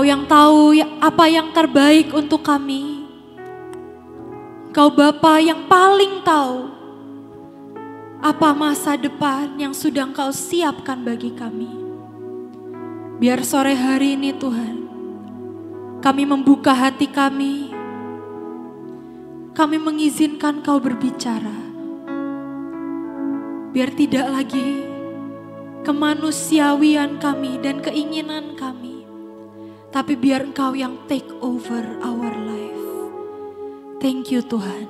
Engkau yang tahu apa yang terbaik untuk kami. Engkau Bapa yang paling tahu apa masa depan yang sudah Engkau siapkan bagi kami. Biar sore hari ini Tuhan, kami membuka hati kami. Kami mengizinkan Kau berbicara. Biar tidak lagi kemanusiawian kami dan keinginan kami, tapi biar Engkau yang take over our life. Thank you Tuhan.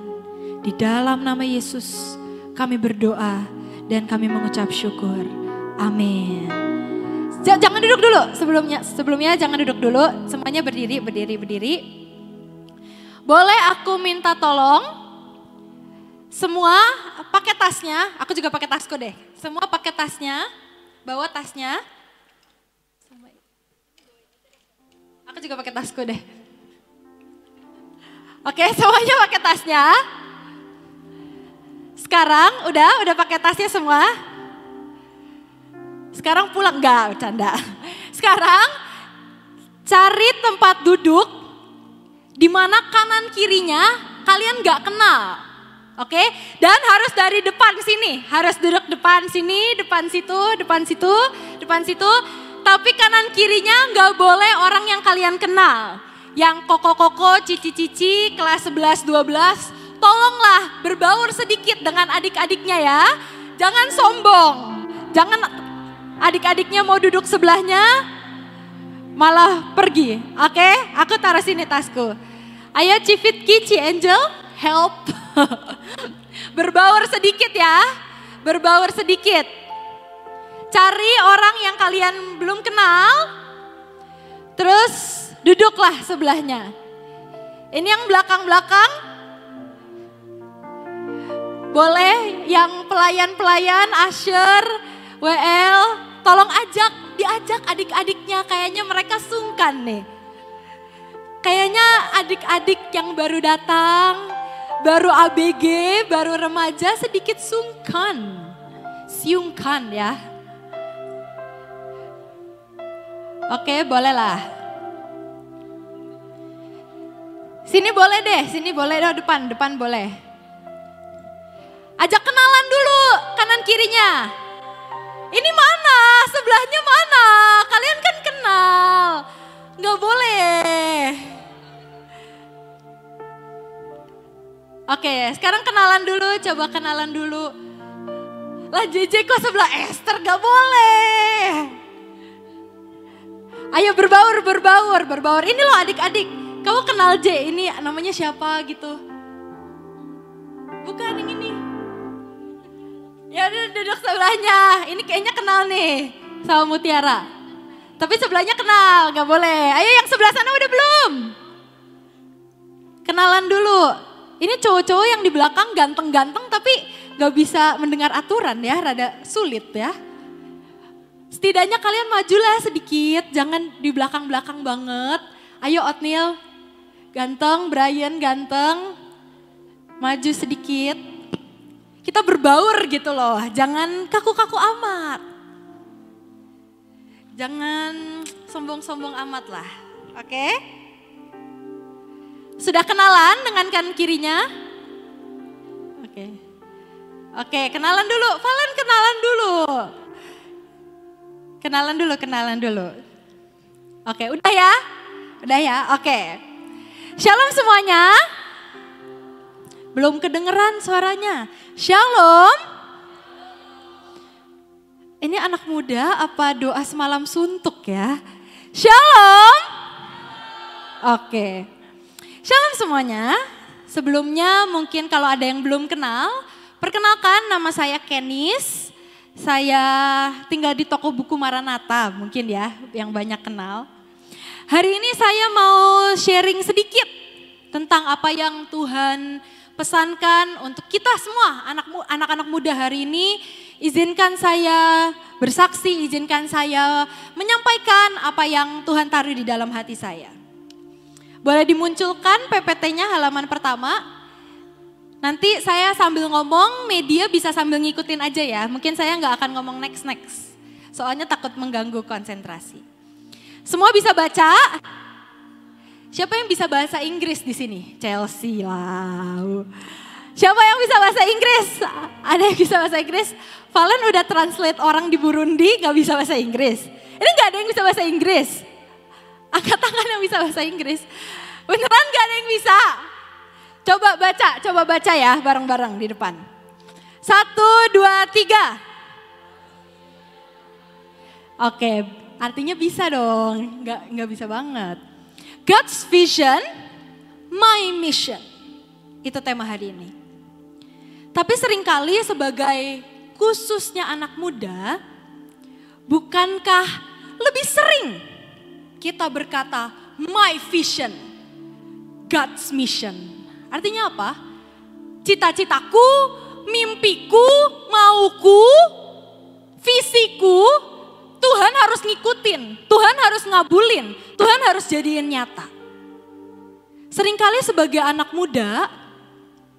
Di dalam nama Yesus kami berdoa dan kami mengucap syukur. Amin. Jangan duduk dulu sebelumnya jangan duduk dulu. Semuanya berdiri. Boleh aku minta tolong semua pakai tasnya. Aku juga pakai tasku deh. Semua pakai tasnya. Bawa tasnya. Aku juga pakai tasku deh. Oke, semuanya pakai tasnya. Sekarang udah pakai tasnya semua. Sekarang pulang, enggak, bercanda. Sekarang cari tempat duduk di mana kanan kirinya kalian enggak kenal. Oke? Dan harus dari depan sini, harus duduk depan sini, depan situ. Tapi kanan kirinya enggak boleh orang yang kalian kenal. Yang koko-koko, cici-cici, kelas 11, 12, tolonglah berbaur sedikit dengan adik-adiknya ya. Jangan sombong. Jangan adik-adiknya mau duduk sebelahnya malah pergi. Oke? Aku taruh sini tasku. Ayo Civitki, Ci Angel, help. Berbaur sedikit ya. Berbaur sedikit. Cari orang yang kalian belum kenal. Terus duduklah sebelahnya. Ini yang belakang-belakang. Boleh yang pelayan-pelayan, usher, WL, tolong diajak adik-adiknya. Kayaknya mereka sungkan nih. Kayaknya adik-adik yang baru datang, baru ABG, baru remaja sedikit sungkan. Siungkan ya. Oke, bolehlah. Sini boleh deh, depan boleh. Ajak kenalan dulu, kanan kirinya. Ini mana? Sebelahnya mana? Kalian kan kenal. Nggak boleh. Oke, sekarang kenalan dulu, coba kenalan dulu. Lah JJ kok sebelah Esther, nggak boleh. Ayo berbaur. Ini loh adik-adik. Kamu kenal J, ini namanya siapa gitu? Bukan yang ini. Ya udah duduk sebelahnya. Ini kayaknya kenal nih sama Mutiara. Tapi sebelahnya kenal, gak boleh. Ayo yang sebelah sana udah belum? Kenalan dulu. Ini cowok-cowok yang di belakang ganteng-ganteng tapi gak bisa mendengar aturan ya, rada sulit ya. Setidaknya kalian majulah sedikit, jangan di belakang-belakang banget. Ayo Otniel. Ganteng, Brian ganteng, maju sedikit. Kita berbaur gitu loh, jangan kaku-kaku amat. Jangan sombong-sombong amat lah, oke? Sudah kenalan dengan kanan kirinya? Oke, kenalan dulu, Valen kenalan dulu. Kenalan dulu. Oke, udah ya, oke. Shalom semuanya. Belum kedengeran suaranya. Shalom. Ini anak muda apa doa semalam suntuk ya? Shalom. Oke. Shalom semuanya. Sebelumnya mungkin kalau ada yang belum kenal, perkenalkan nama saya Kenis. Saya tinggal di toko buku Maranatha mungkin ya yang banyak kenal. Hari ini saya mau sharing sedikit tentang apa yang Tuhan pesankan untuk kita semua anak-anak muda hari ini. Izinkan saya bersaksi, izinkan saya menyampaikan apa yang Tuhan taruh di dalam hati saya. Boleh dimunculkan PPT-nya halaman pertama. Nanti saya sambil ngomong, media bisa sambil ngikutin aja ya. Mungkin saya nggak akan ngomong next. Soalnya takut mengganggu konsentrasi. Semua bisa baca? Siapa yang bisa bahasa Inggris di sini? Chelsea lah. Siapa yang bisa bahasa Inggris? Ada yang bisa bahasa Inggris? Valen udah translate orang di Burundi gak bisa bahasa Inggris. Ini gak ada yang bisa bahasa Inggris. Angkat tangan yang bisa bahasa Inggris. Beneran gak ada yang bisa? Coba baca ya bareng-bareng di depan. 1, 2, 3. Oke, artinya bisa dong. Gak bisa banget. God's vision, my mission. Itu tema hari ini. Tapi seringkali sebagai khususnya anak muda, bukankah lebih sering kita berkata my vision, God's mission. Artinya apa? Cita-citaku, mimpiku, mauku, visiku, Tuhan harus ngikutin, Tuhan harus ngabulin, Tuhan harus jadiin nyata. Seringkali sebagai anak muda,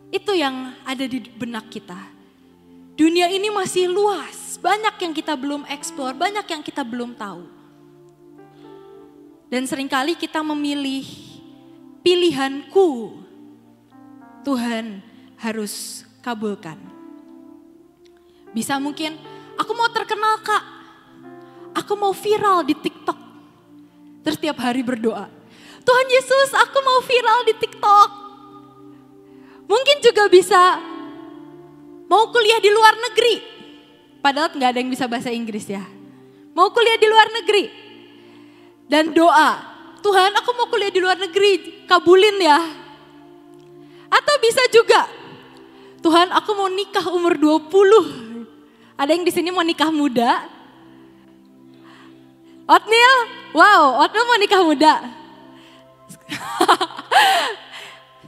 itu yang ada di benak kita. Dunia ini masih luas, banyak yang kita belum eksplor, banyak yang kita belum tahu. Dan seringkali kita memilih pilihanku, Tuhan harus kabulkan. Bisa mungkin, aku mau terkenal Kak, aku mau viral di TikTok. Terus tiap hari berdoa, Tuhan Yesus aku mau viral di TikTok. Mungkin juga bisa mau kuliah di luar negeri. Padahal nggak ada yang bisa bahasa Inggris ya. Mau kuliah di luar negeri. Dan doa, Tuhan aku mau kuliah di luar negeri, kabulin ya. Atau bisa juga, Tuhan aku mau nikah umur 20. Ada yang di sini mau nikah muda? Otnil, wow, Otnil mau nikah muda.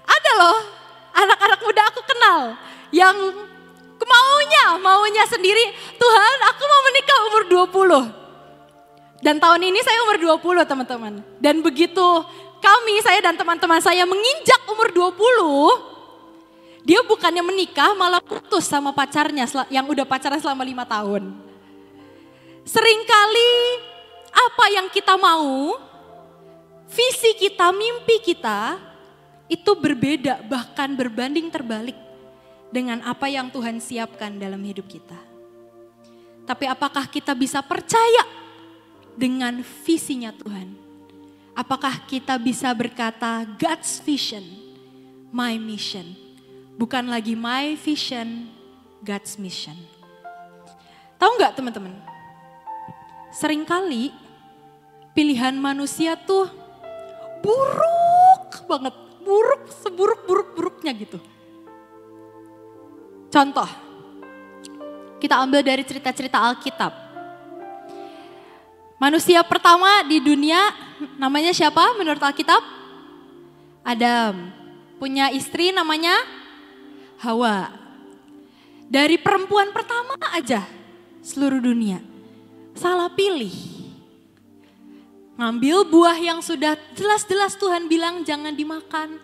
Ada loh, anak-anak muda aku kenal yang maunya sendiri, Tuhan aku mau menikah umur 20. Dan tahun ini saya umur 20 teman-teman. Dan begitu saya dan teman-teman saya menginjak umur 20, dia bukannya menikah malah putus sama pacarnya yang udah pacaran selama 5 tahun. Seringkali apa yang kita mau, visi kita, mimpi kita, itu berbeda bahkan berbanding terbalik dengan apa yang Tuhan siapkan dalam hidup kita. Tapi apakah kita bisa percaya dengan visinya Tuhan? Apakah kita bisa berkata God's vision, my mission? Bukan lagi my vision, God's mission. Tahu nggak teman-teman? Seringkali pilihan manusia tuh buruk banget, seburuk-buruknya gitu. Contoh, kita ambil dari cerita-cerita Alkitab. Manusia pertama di dunia namanya siapa menurut Alkitab? Adam. Punya istri namanya Hawa. Dari perempuan pertama aja seluruh dunia salah pilih. Ngambil buah yang sudah jelas-jelas Tuhan bilang jangan dimakan.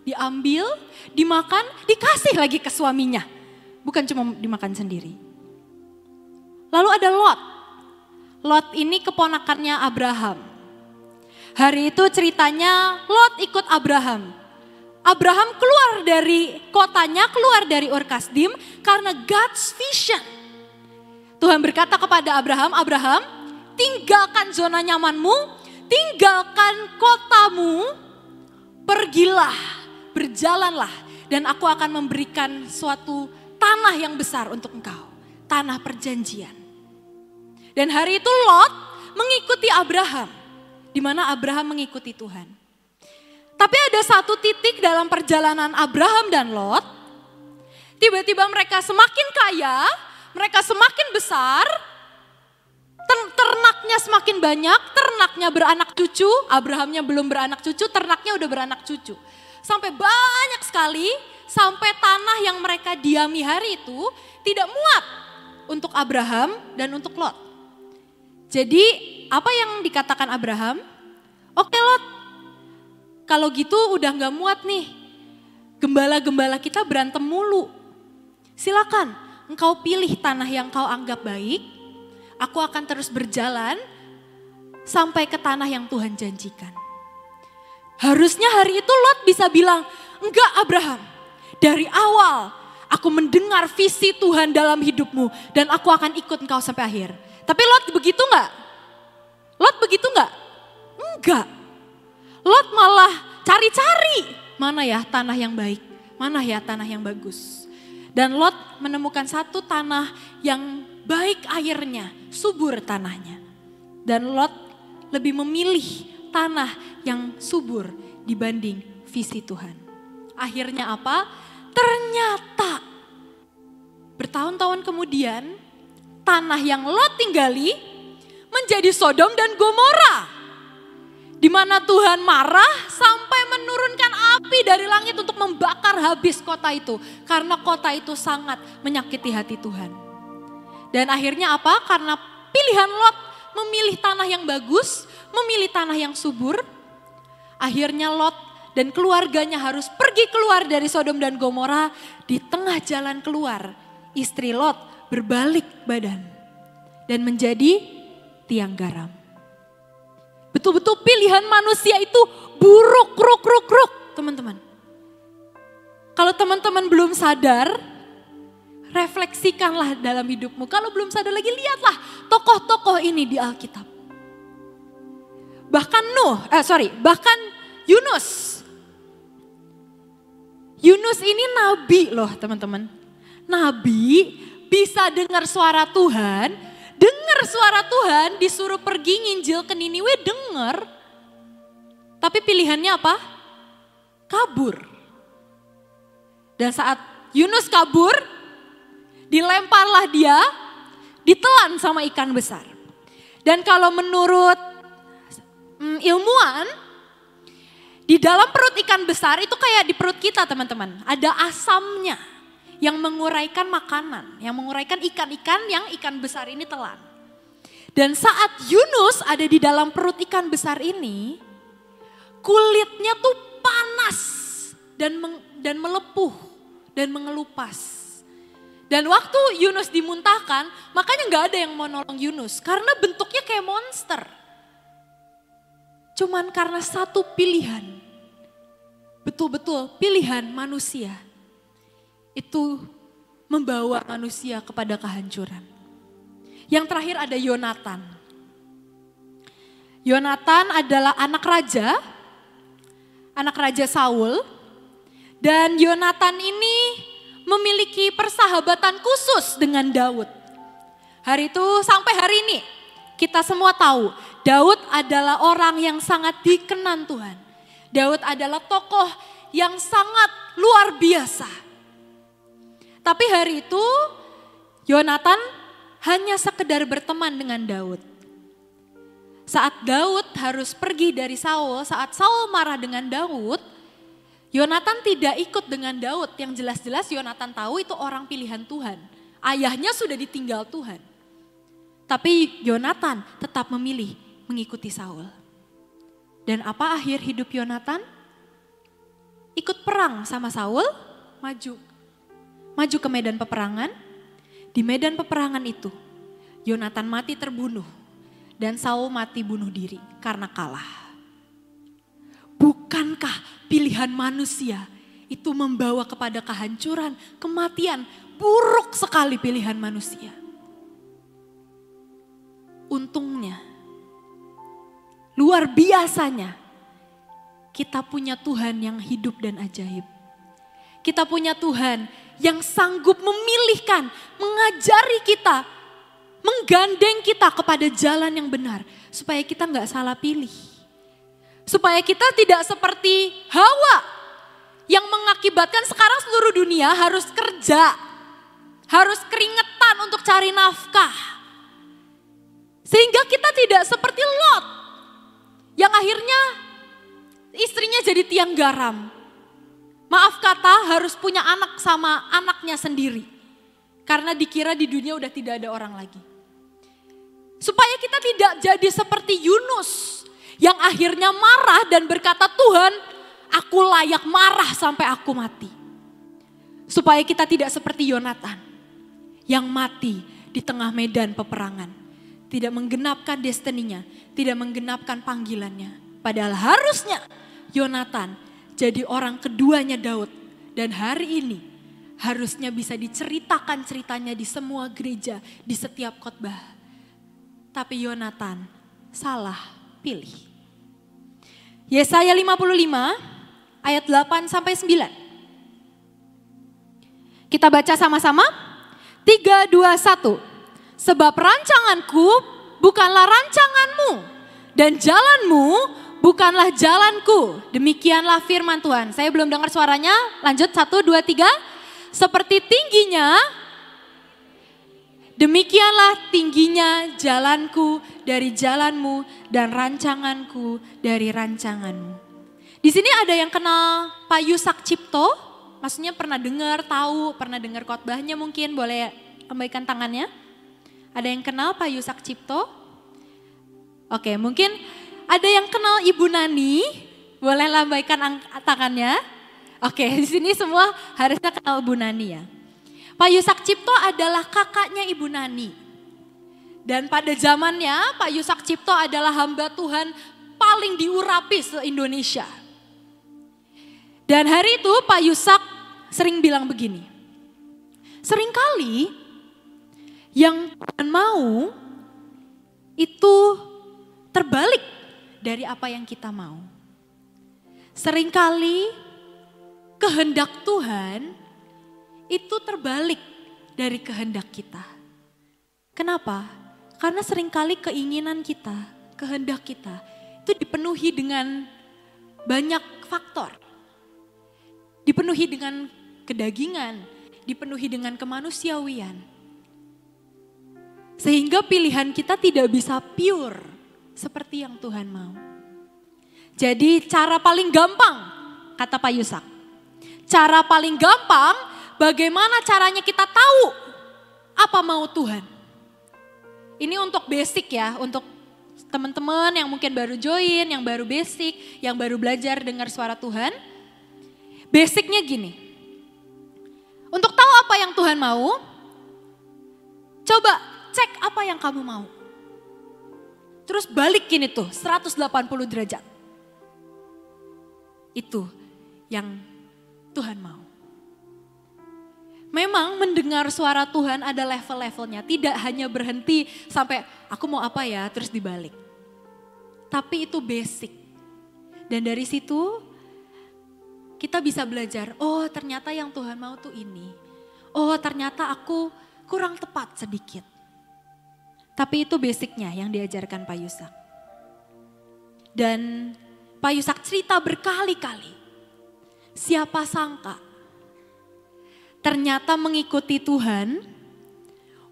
Diambil, dimakan, dikasih lagi ke suaminya. Bukan cuma dimakan sendiri. Lalu ada Lot. Lot ini keponakannya Abraham. Hari itu ceritanya Lot ikut Abraham. Abraham keluar dari kotanya, keluar dari Ur Kasdim karena God's vision. Tuhan berkata kepada Abraham, Abraham, tinggalkan zona nyamanmu, tinggalkan kotamu, pergilah, berjalanlah, dan aku akan memberikan suatu tanah yang besar untuk engkau, tanah perjanjian. Dan hari itu Lot mengikuti Abraham, di mana Abraham mengikuti Tuhan. Tapi ada satu titik dalam perjalanan Abraham dan Lot, tiba-tiba mereka semakin kaya, mereka semakin besar, ternaknya semakin banyak, ternaknya beranak cucu, Abrahamnya belum beranak cucu, ternaknya udah beranak cucu. Sampai banyak sekali, sampai tanah yang mereka diami hari itu tidak muat untuk Abraham dan untuk Lot. Jadi apa yang dikatakan Abraham? Oke Lot, kalau gitu udah gak muat nih, gembala-gembala kita berantem mulu. Silakan, engkau pilih tanah yang kau anggap baik, aku akan terus berjalan, sampai ke tanah yang Tuhan janjikan. Harusnya hari itu Lot bisa bilang, enggak Abraham, dari awal aku mendengar visi Tuhan dalam hidupmu dan aku akan ikut engkau sampai akhir. Tapi Lot begitu enggak? Lot begitu enggak? Enggak. Lot malah cari-cari, mana ya tanah yang baik, mana ya tanah yang bagus. Dan Lot menemukan satu tanah yang baik airnya, subur tanahnya. Dan Lot lebih memilih tanah yang subur dibanding visi Tuhan. Akhirnya apa? Ternyata bertahun-tahun kemudian tanah yang Lot tinggali menjadi Sodom dan Gomora. Di mana Tuhan marah sampai menurunkan api dari langit untuk membakar habis kota itu. Karena kota itu sangat menyakiti hati Tuhan. Dan akhirnya apa? Karena pilihan Lot memilih tanah yang bagus, memilih tanah yang subur. Akhirnya Lot dan keluarganya harus pergi keluar dari Sodom dan Gomora. Di tengah jalan keluar, istri Lot berbalik badan dan menjadi tiang garam. Betul-betul pilihan manusia itu buruk, ruk, teman-teman. Kalau teman-teman belum sadar, refleksikanlah dalam hidupmu. Kalau belum sadar lagi, lihatlah tokoh-tokoh ini di Alkitab. Bahkan bahkan Yunus. Yunus ini nabi loh teman-teman. Nabi bisa dengar suara Tuhan, disuruh pergi nginjil ke Niniwe, dengar. Tapi pilihannya apa? Kabur. Dan saat Yunus kabur, dilemparlah dia, ditelan sama ikan besar. Dan kalau menurut ilmuwan, di dalam perut ikan besar itu kayak di perut kita teman-teman. Ada asamnya yang menguraikan makanan, yang menguraikan ikan-ikan yang ikan besar ini telan. Dan saat Yunus ada di dalam perut ikan besar ini, kulitnya tuh panas dan melepuh dan mengelupas. Dan waktu Yunus dimuntahkan, makanya gak ada yang mau nolong Yunus. Karena bentuknya kayak monster. Cuman karena satu pilihan. Betul-betul pilihan manusia. Itu membawa manusia kepada kehancuran. Yang terakhir ada Yonatan. Yonatan adalah anak raja Saul. Dan Yonatan ini memiliki persahabatan khusus dengan Daud. Hari itu sampai hari ini kita semua tahu Daud adalah orang yang sangat dikenan Tuhan. Daud adalah tokoh yang sangat luar biasa. Tapi hari itu Yonatan hanya sekedar berteman dengan Daud. Saat Daud harus pergi dari Saul, saat Saul marah dengan Daud, Yonatan tidak ikut dengan Daud. Yang jelas-jelas Yonatan tahu itu orang pilihan Tuhan. Ayahnya sudah ditinggal Tuhan. Tapi Yonatan tetap memilih mengikuti Saul. Dan apa akhir hidup Yonatan? Ikut perang sama Saul, maju ke medan peperangan. Di medan peperangan itu, Yonatan mati terbunuh dan Saul mati bunuh diri karena kalah. Bukankah pilihan manusia itu membawa kepada kehancuran, kematian? Buruk sekali pilihan manusia. Untungnya, luar biasanya, kita punya Tuhan yang hidup dan ajaib. Kita punya Tuhan yang sanggup memilihkan, mengajari kita, menggandeng kita kepada jalan yang benar. Supaya kita gak salah pilih. Supaya kita tidak seperti Hawa yang mengakibatkan sekarang seluruh dunia harus kerja. Harus keringetan untuk cari nafkah. Sehingga kita tidak seperti Lot yang akhirnya istrinya jadi tiang garam. Maaf kata harus punya anak sama anaknya sendiri. Karena dikira di dunia udah tidak ada orang lagi. Supaya kita tidak jadi seperti Yunus yang akhirnya marah dan berkata, Tuhan, aku layak marah sampai aku mati. Supaya kita tidak seperti Yonatan yang mati di tengah medan peperangan. tidak menggenapkan destininya, tidak menggenapkan panggilannya. Padahal harusnya Yonatan jadi orang keduanya Daud. Dan hari ini harusnya bisa diceritakan ceritanya di semua gereja, di setiap khotbah. Tapi Yonatan salah pilih. Yesaya 55 ayat 8 sampai 9. Kita baca sama-sama. 3, 2, 1. Sebab rancanganku bukanlah rancanganmu dan jalanmu bukanlah jalanku. Demikianlah firman Tuhan. Saya belum dengar suaranya. Lanjut 1, 2, 3. Seperti tingginya, demikianlah tingginya jalanku dari jalanmu dan rancanganku dari rancanganmu. Di sini ada yang kenal Pak Yusak Cipto? Maksudnya pernah dengar, tahu, pernah dengar khotbahnya mungkin, boleh lambaikan tangannya. Ada yang kenal Pak Yusak Cipto? Oke, mungkin ada yang kenal Ibu Nani, boleh lambaikan tangannya. Oke, di sini semua harusnya kenal Ibu Nani ya. Pak Yusak Cipto adalah kakaknya Ibu Nani. Dan pada zamannya Pak Yusak Cipto adalah hamba Tuhan paling diurapi se-Indonesia. Dan hari itu Pak Yusak sering bilang begini, seringkali yang Tuhan mau itu terbalik dari apa yang kita mau. Seringkali kehendak Tuhan itu terbalik dari kehendak kita. Kenapa? Karena seringkali keinginan kita, kehendak kita itu dipenuhi dengan banyak faktor. Dipenuhi dengan kedagingan, dipenuhi dengan kemanusiawian. Sehingga pilihan kita tidak bisa pure seperti yang Tuhan mau. Jadi cara paling gampang, kata Pak Yusak. Cara paling gampang bagaimana caranya kita tahu apa mau Tuhan. Ini untuk basic ya, untuk teman-teman yang mungkin baru join, yang baru basic, yang baru belajar dengar suara Tuhan. Basicnya gini, untuk tahu apa yang Tuhan mau, coba cek apa yang kamu mau. Terus balikin itu 180 derajat. Itu yang Tuhan mau. Memang mendengar suara Tuhan ada level-levelnya, tidak hanya berhenti sampai aku mau apa ya terus dibalik. Tapi itu basic. Dan dari situ kita bisa belajar, oh ternyata yang Tuhan mau tuh ini. Oh ternyata aku kurang tepat sedikit. Tapi itu basicnya yang diajarkan Pak Yusak. Dan Pak Yusak cerita berkali-kali. Siapa sangka ternyata mengikuti Tuhan,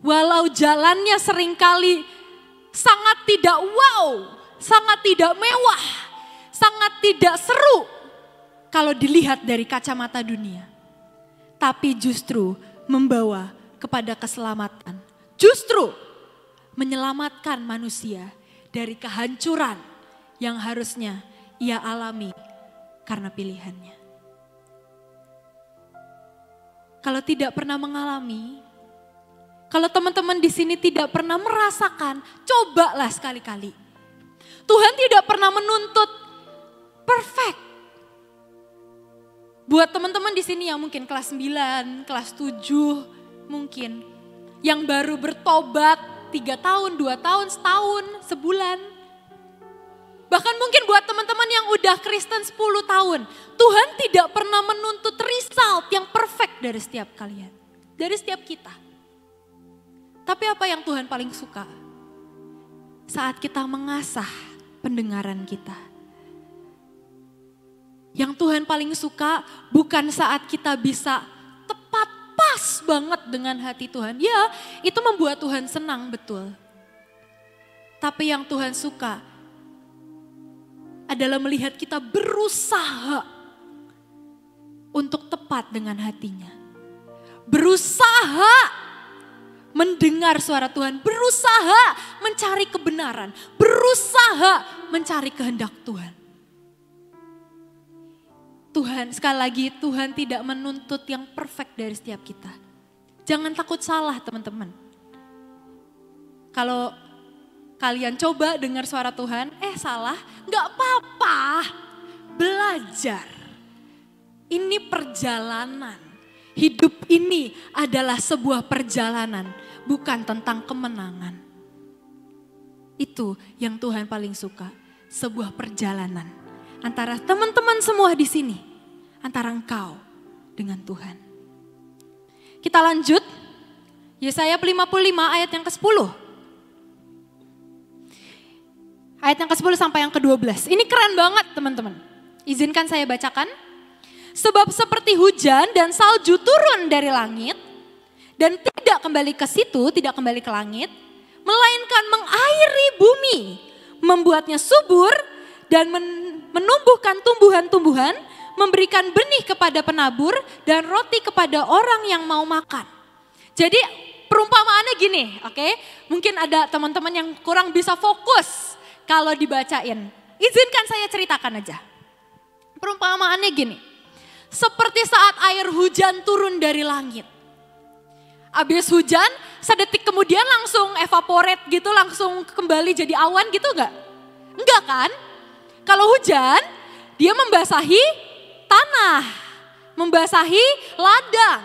walau jalannya seringkali sangat tidak wow, sangat tidak mewah, sangat tidak seru. Kalau dilihat dari kacamata dunia. Tapi justru membawa kepada keselamatan. Justru menyelamatkan manusia dari kehancuran yang harusnya ia alami karena pilihannya. Kalau tidak pernah mengalami, kalau teman-teman di sini tidak pernah merasakan, cobalah sekali-kali. Tuhan tidak pernah menuntut perfect. Buat teman-teman di sini yang mungkin kelas 9, kelas 7 mungkin. Yang baru bertobat 3 tahun, 2 tahun, setahun, sebulan. Bahkan mungkin buat teman-teman yang udah Kristen 10 tahun. Tuhan tidak pernah menuntut result yang perfect dari setiap kalian. Dari setiap kita. Tapi apa yang Tuhan paling suka? Saat kita mengasah pendengaran kita. Yang Tuhan paling suka bukan saat kita bisa tepat pas banget dengan hati Tuhan. Ya, itu membuat Tuhan senang, betul. Tapi yang Tuhan suka adalah melihat kita berusaha untuk tepat dengan hatinya. Berusaha mendengar suara Tuhan, berusaha mencari kebenaran, berusaha mencari kehendak Tuhan. Tuhan, sekali lagi Tuhan tidak menuntut yang perfect dari setiap kita. Jangan takut salah teman-teman. Kalau Kalian coba dengar suara Tuhan, salah, gak apa-apa. Belajar. Ini perjalanan. Hidup ini adalah sebuah perjalanan, bukan tentang kemenangan. Itu yang Tuhan paling suka, sebuah perjalanan antara teman-teman semua di sini, antara engkau dengan Tuhan. Kita lanjut, Yesaya 55 ayat yang ke-10. Ayat yang ke-10 sampai yang ke-12. Ini keren banget teman-teman. Izinkan saya bacakan. Sebab seperti hujan dan salju turun dari langit dan tidak kembali ke situ, tidak kembali ke langit, melainkan mengairi bumi, membuatnya subur dan menumbuhkan tumbuhan-tumbuhan, memberikan benih kepada penabur dan roti kepada orang yang mau makan. Jadi perumpamaannya gini, oke? Mungkin ada teman-teman yang kurang bisa fokus kalau dibacain. Izinkan saya ceritakan aja. Perumpamaannya gini. Seperti saat air hujan turun dari langit. Habis hujan, sedetik kemudian langsung evaporate gitu, langsung kembali jadi awan gitu enggak? Enggak kan? Kalau hujan, dia membasahi tanah, membasahi ladang.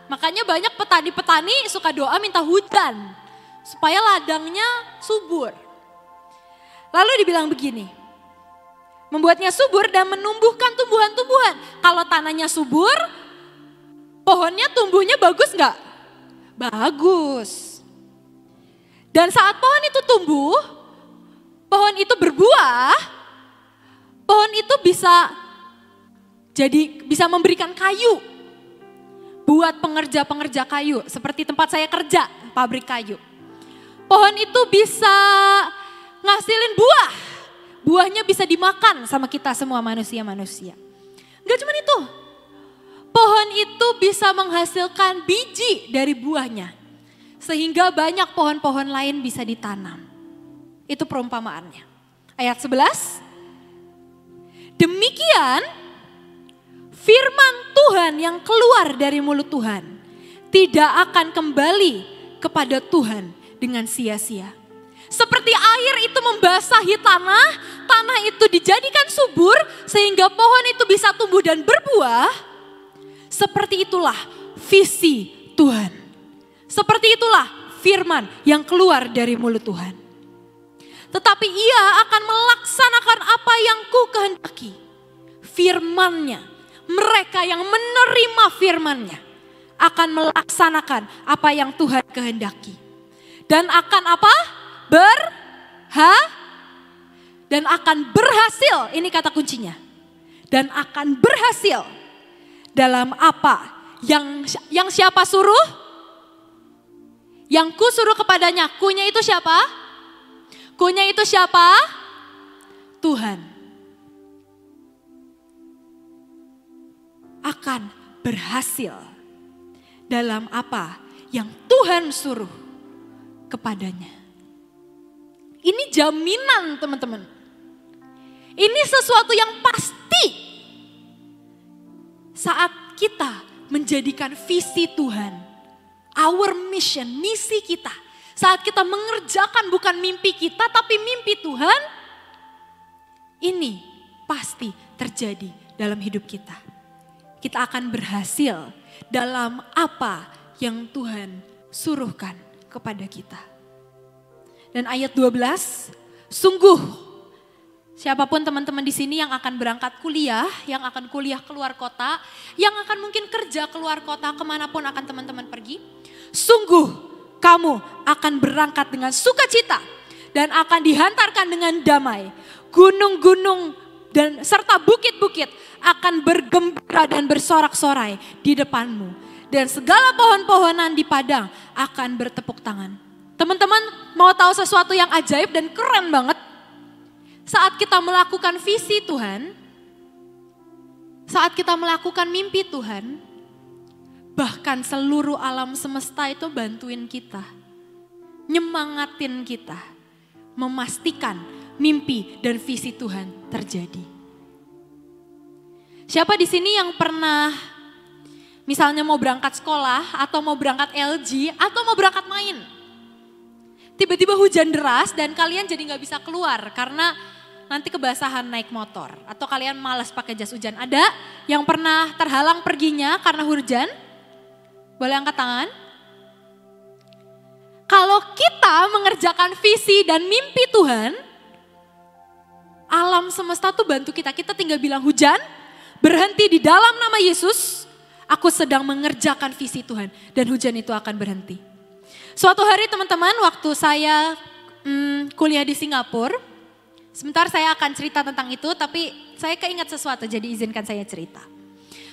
Makanya banyak petani-petani suka doa minta hujan, supaya ladangnya subur. Lalu dibilang begini, membuatnya subur dan menumbuhkan tumbuhan-tumbuhan. Kalau tanahnya subur, pohonnya tumbuhnya bagus enggak? Bagus. Dan saat pohon itu tumbuh, pohon itu berbuah, pohon itu bisa memberikan kayu buat pengerja-pengerja kayu, seperti tempat saya kerja, pabrik kayu. Pohon itu bisa ngasilin buah. Buahnya bisa dimakan sama kita semua manusia-manusia. Enggak cuma itu. Pohon itu bisa menghasilkan biji dari buahnya. Sehingga banyak pohon-pohon lain bisa ditanam. Itu perumpamaannya. Ayat 11. Demikian firman Tuhan yang keluar dari mulut Tuhan tidak akan kembali kepada Tuhan dengan sia-sia. Seperti air itu membasahi tanah, tanah itu dijadikan subur sehingga pohon itu bisa tumbuh dan berbuah. Seperti itulah visi Tuhan. Seperti itulah firman yang keluar dari mulut Tuhan. Tetapi ia akan melaksanakan apa yang ku kehendaki. Firman-Nya, mereka yang menerima firman-Nya akan melaksanakan apa yang Tuhan kehendaki. Dan akan apa? Dan akan berhasil, ini kata kuncinya. Dan akan berhasil dalam apa yang siapa suruh? Yang ku suruh kepadanya, kunya itu siapa? Kunya itu siapa? Tuhan. Akan berhasil dalam apa yang Tuhan suruh kepadanya. Ini jaminan teman-teman. Ini sesuatu yang pasti. Saat kita menjadikan visi Tuhan, our mission, misi kita. Saat kita mengerjakan bukan mimpi kita tapi mimpi Tuhan, ini pasti terjadi dalam hidup kita. Kita akan berhasil dalam apa yang Tuhan suruhkan kepada kita. Dan ayat 12, sungguh siapapun teman-teman di sini yang akan berangkat kuliah, yang akan kuliah keluar kota, yang akan mungkin kerja keluar kota, kemanapun akan teman-teman pergi, sungguh kamu akan berangkat dengan sukacita dan akan dihantarkan dengan damai. Gunung-gunung dan serta bukit-bukit akan bergembira dan bersorak-sorai di depanmu. Dan segala pohon-pohonan di padang akan bertepuk tangan. Teman-teman mau tahu sesuatu yang ajaib dan keren banget? Saat kita melakukan visi Tuhan, saat kita melakukan mimpi Tuhan, bahkan seluruh alam semesta itu bantuin kita, nyemangatin kita, memastikan mimpi dan visi Tuhan terjadi. Siapa di sini yang pernah misalnya mau berangkat sekolah atau mau berangkat LG atau mau berangkat main? tiba-tiba hujan deras dan kalian jadi gak bisa keluar karena nanti kebasahan naik motor. Atau kalian malas pakai jas hujan. Ada yang pernah terhalang perginya karena hujan? Boleh angkat tangan? Kalau kita mengerjakan visi dan mimpi Tuhan, alam semesta tuh bantu kita. Kita tinggal bilang hujan, berhenti di dalam nama Yesus, aku sedang mengerjakan visi Tuhan. Dan hujan itu akan berhenti. Suatu hari teman-teman, waktu saya kuliah di Singapura, sebentar saya akan cerita tentang itu, tapi saya keingat sesuatu, jadi izinkan saya cerita.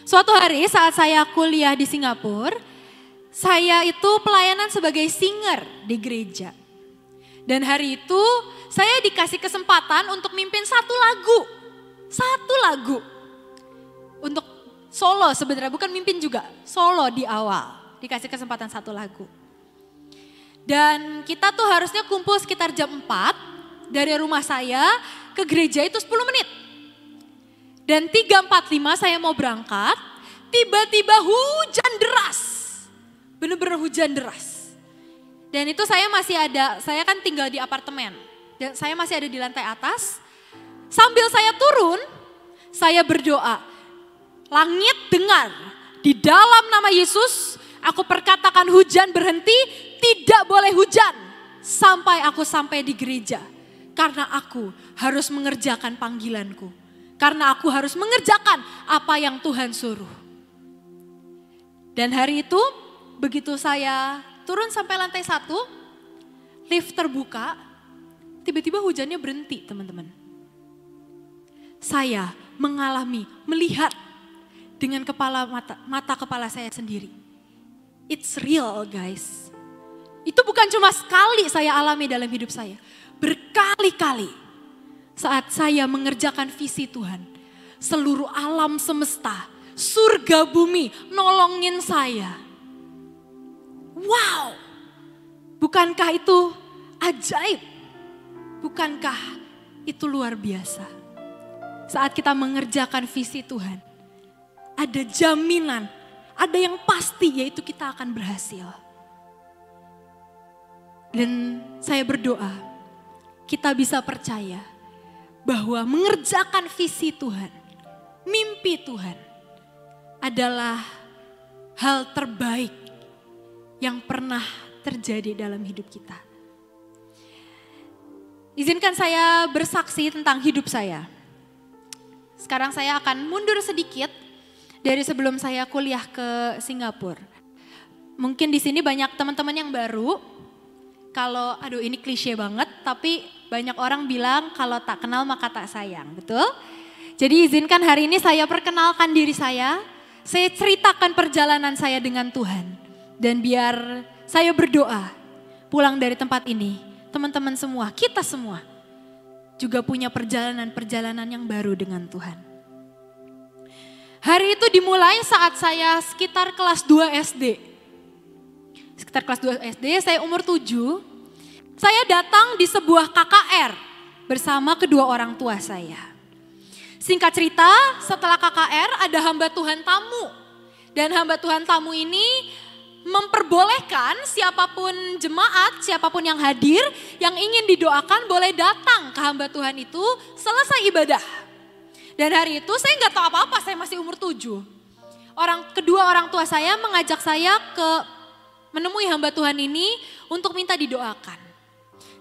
Suatu hari saat saya kuliah di Singapura, saya itu pelayanan sebagai singer di gereja. Dan hari itu saya dikasih kesempatan untuk mimpin satu lagu. Untuk solo sebenarnya, bukan mimpin juga, solo di awal. Dikasih kesempatan satu lagu. Dan kita tuh harusnya kumpul sekitar jam 4 dari rumah saya ke gereja itu 10 menit. Dan 3.45 saya mau berangkat, tiba-tiba hujan deras. Bener-bener hujan deras. Dan itu saya kan tinggal di apartemen. Dan saya masih ada di lantai atas. Sambil saya turun, saya berdoa. Langit dengar, di dalam nama Yesus, aku perkatakan hujan berhenti, tidak boleh hujan sampai aku sampai di gereja. Karena aku harus mengerjakan panggilanku. Karena aku harus mengerjakan apa yang Tuhan suruh. Dan hari itu begitu saya turun sampai lantai 1, lift terbuka, tiba-tiba hujannya berhenti teman-teman. Saya melihat dengan mata kepala saya sendiri. It's real guys. Itu bukan cuma sekali saya alami dalam hidup saya. Berkali-kali saat saya mengerjakan visi Tuhan. Seluruh alam semesta, surga bumi nolongin saya. Wow, bukankah itu ajaib? Bukankah itu luar biasa? Saat kita mengerjakan visi Tuhan, ada jaminan, ada yang pasti yaitu kita akan berhasil. Dan saya berdoa, kita bisa percaya bahwa mengerjakan visi Tuhan, mimpi Tuhan adalah hal terbaik yang pernah terjadi dalam hidup kita. Izinkan saya bersaksi tentang hidup saya. Sekarang saya akan mundur sedikit dari sebelum saya kuliah ke Singapura. Mungkin di sini banyak teman-teman yang baru. Kalau, ini klise banget, tapi banyak orang bilang kalau tak kenal maka tak sayang, betul? Jadi izinkan hari ini saya perkenalkan diri saya ceritakan perjalanan saya dengan Tuhan. Dan biar saya berdoa pulang dari tempat ini, teman-teman semua, kita semua juga punya perjalanan-perjalanan yang baru dengan Tuhan. Hari itu dimulai saat saya sekitar kelas 2 SD. Sekitar kelas 2 SD, saya umur 7. Saya datang di sebuah KKR bersama kedua orang tua saya. Singkat cerita, setelah KKR ada hamba Tuhan tamu. Dan hamba Tuhan tamu ini memperbolehkan siapapun jemaat, siapapun yang hadir, yang ingin didoakan boleh datang ke hamba Tuhan itu selesai ibadah. Dan hari itu saya nggak tahu apa-apa, saya masih umur 7. Kedua orang tua saya mengajak saya menemui hamba Tuhan ini untuk minta didoakan.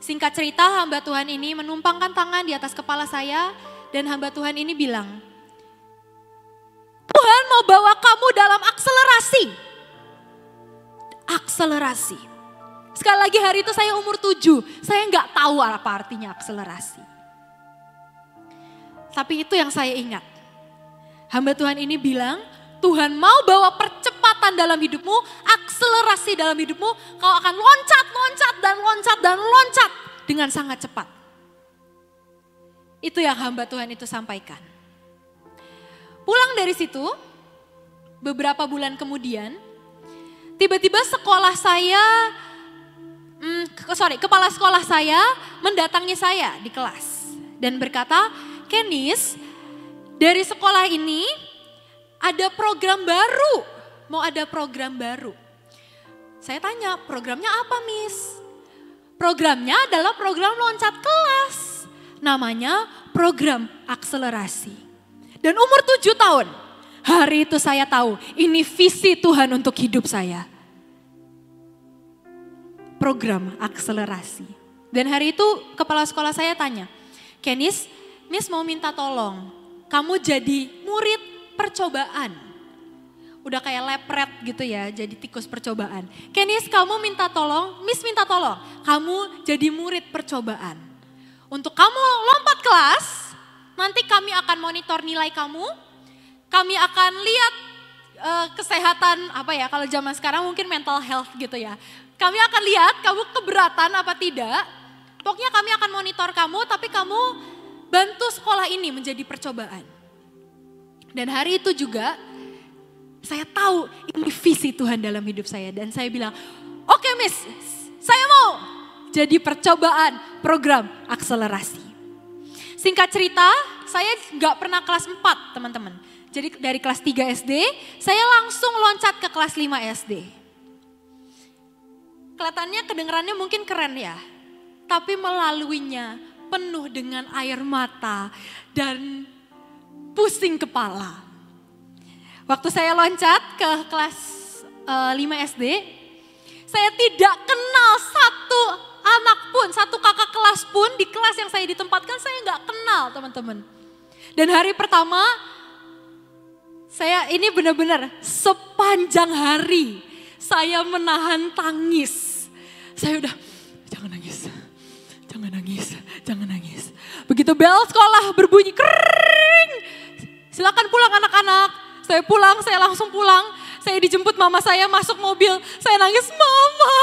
Singkat cerita, hamba Tuhan ini menumpangkan tangan di atas kepala saya dan hamba Tuhan ini bilang, Tuhan mau bawa kamu dalam akselerasi. Akselerasi. Sekali lagi hari itu saya umur 7, saya nggak tahu apa artinya akselerasi. Tapi itu yang saya ingat. Hamba Tuhan ini bilang, Tuhan mau bawa percepatan dalam hidupmu, akselerasi dalam hidupmu, kau akan loncat, loncat, dan loncat, dan loncat dengan sangat cepat. Itu yang hamba Tuhan itu sampaikan. Pulang dari situ, beberapa bulan kemudian, tiba-tiba kepala sekolah saya mendatangi saya di kelas. Dan berkata, Kenis, dari sekolah ini ada program baru, mau ada program baru. Saya tanya, programnya apa Miss? Programnya adalah program loncat kelas. Namanya program akselerasi. Dan umur 7 tahun, hari itu saya tahu ini visi Tuhan untuk hidup saya. Program akselerasi. Dan hari itu kepala sekolah saya tanya, Kenis, Miss mau minta tolong, kamu jadi murid percobaan. Udah kayak lepret gitu ya, jadi tikus percobaan. Kenis, kamu minta tolong, Miss minta tolong, kamu jadi murid percobaan. Untuk kamu lompat kelas, nanti kami akan monitor nilai kamu, kami akan lihat kesehatan, apa ya, kalau zaman sekarang mungkin mental health gitu ya. Kami akan lihat kamu keberatan apa tidak, pokoknya kami akan monitor kamu, tapi kamu bantu sekolah ini menjadi percobaan. Dan hari itu juga, saya tahu ini visi Tuhan dalam hidup saya. Dan saya bilang, oke Miss, saya mau jadi percobaan program akselerasi. Singkat cerita, saya gak pernah kelas 4 teman-teman. Jadi dari kelas 3 SD, saya langsung loncat ke kelas 5 SD. Kelihatannya kedengarannya mungkin keren ya. Tapi melaluinya penuh dengan air mata dan pusing kepala. Waktu saya loncat ke kelas 5 SD, saya tidak kenal satu anak pun, satu kakak kelas pun di kelas yang saya ditempatkan saya nggak kenal teman-teman. Dan hari pertama, saya ini benar-benar sepanjang hari saya menahan tangis. Saya udah, jangan nangis, jangan nangis, jangan nangis. Begitu bel sekolah berbunyi kering, silakan pulang anak-anak. Saya pulang, saya langsung pulang. Saya dijemput mama saya masuk mobil. Saya nangis, mama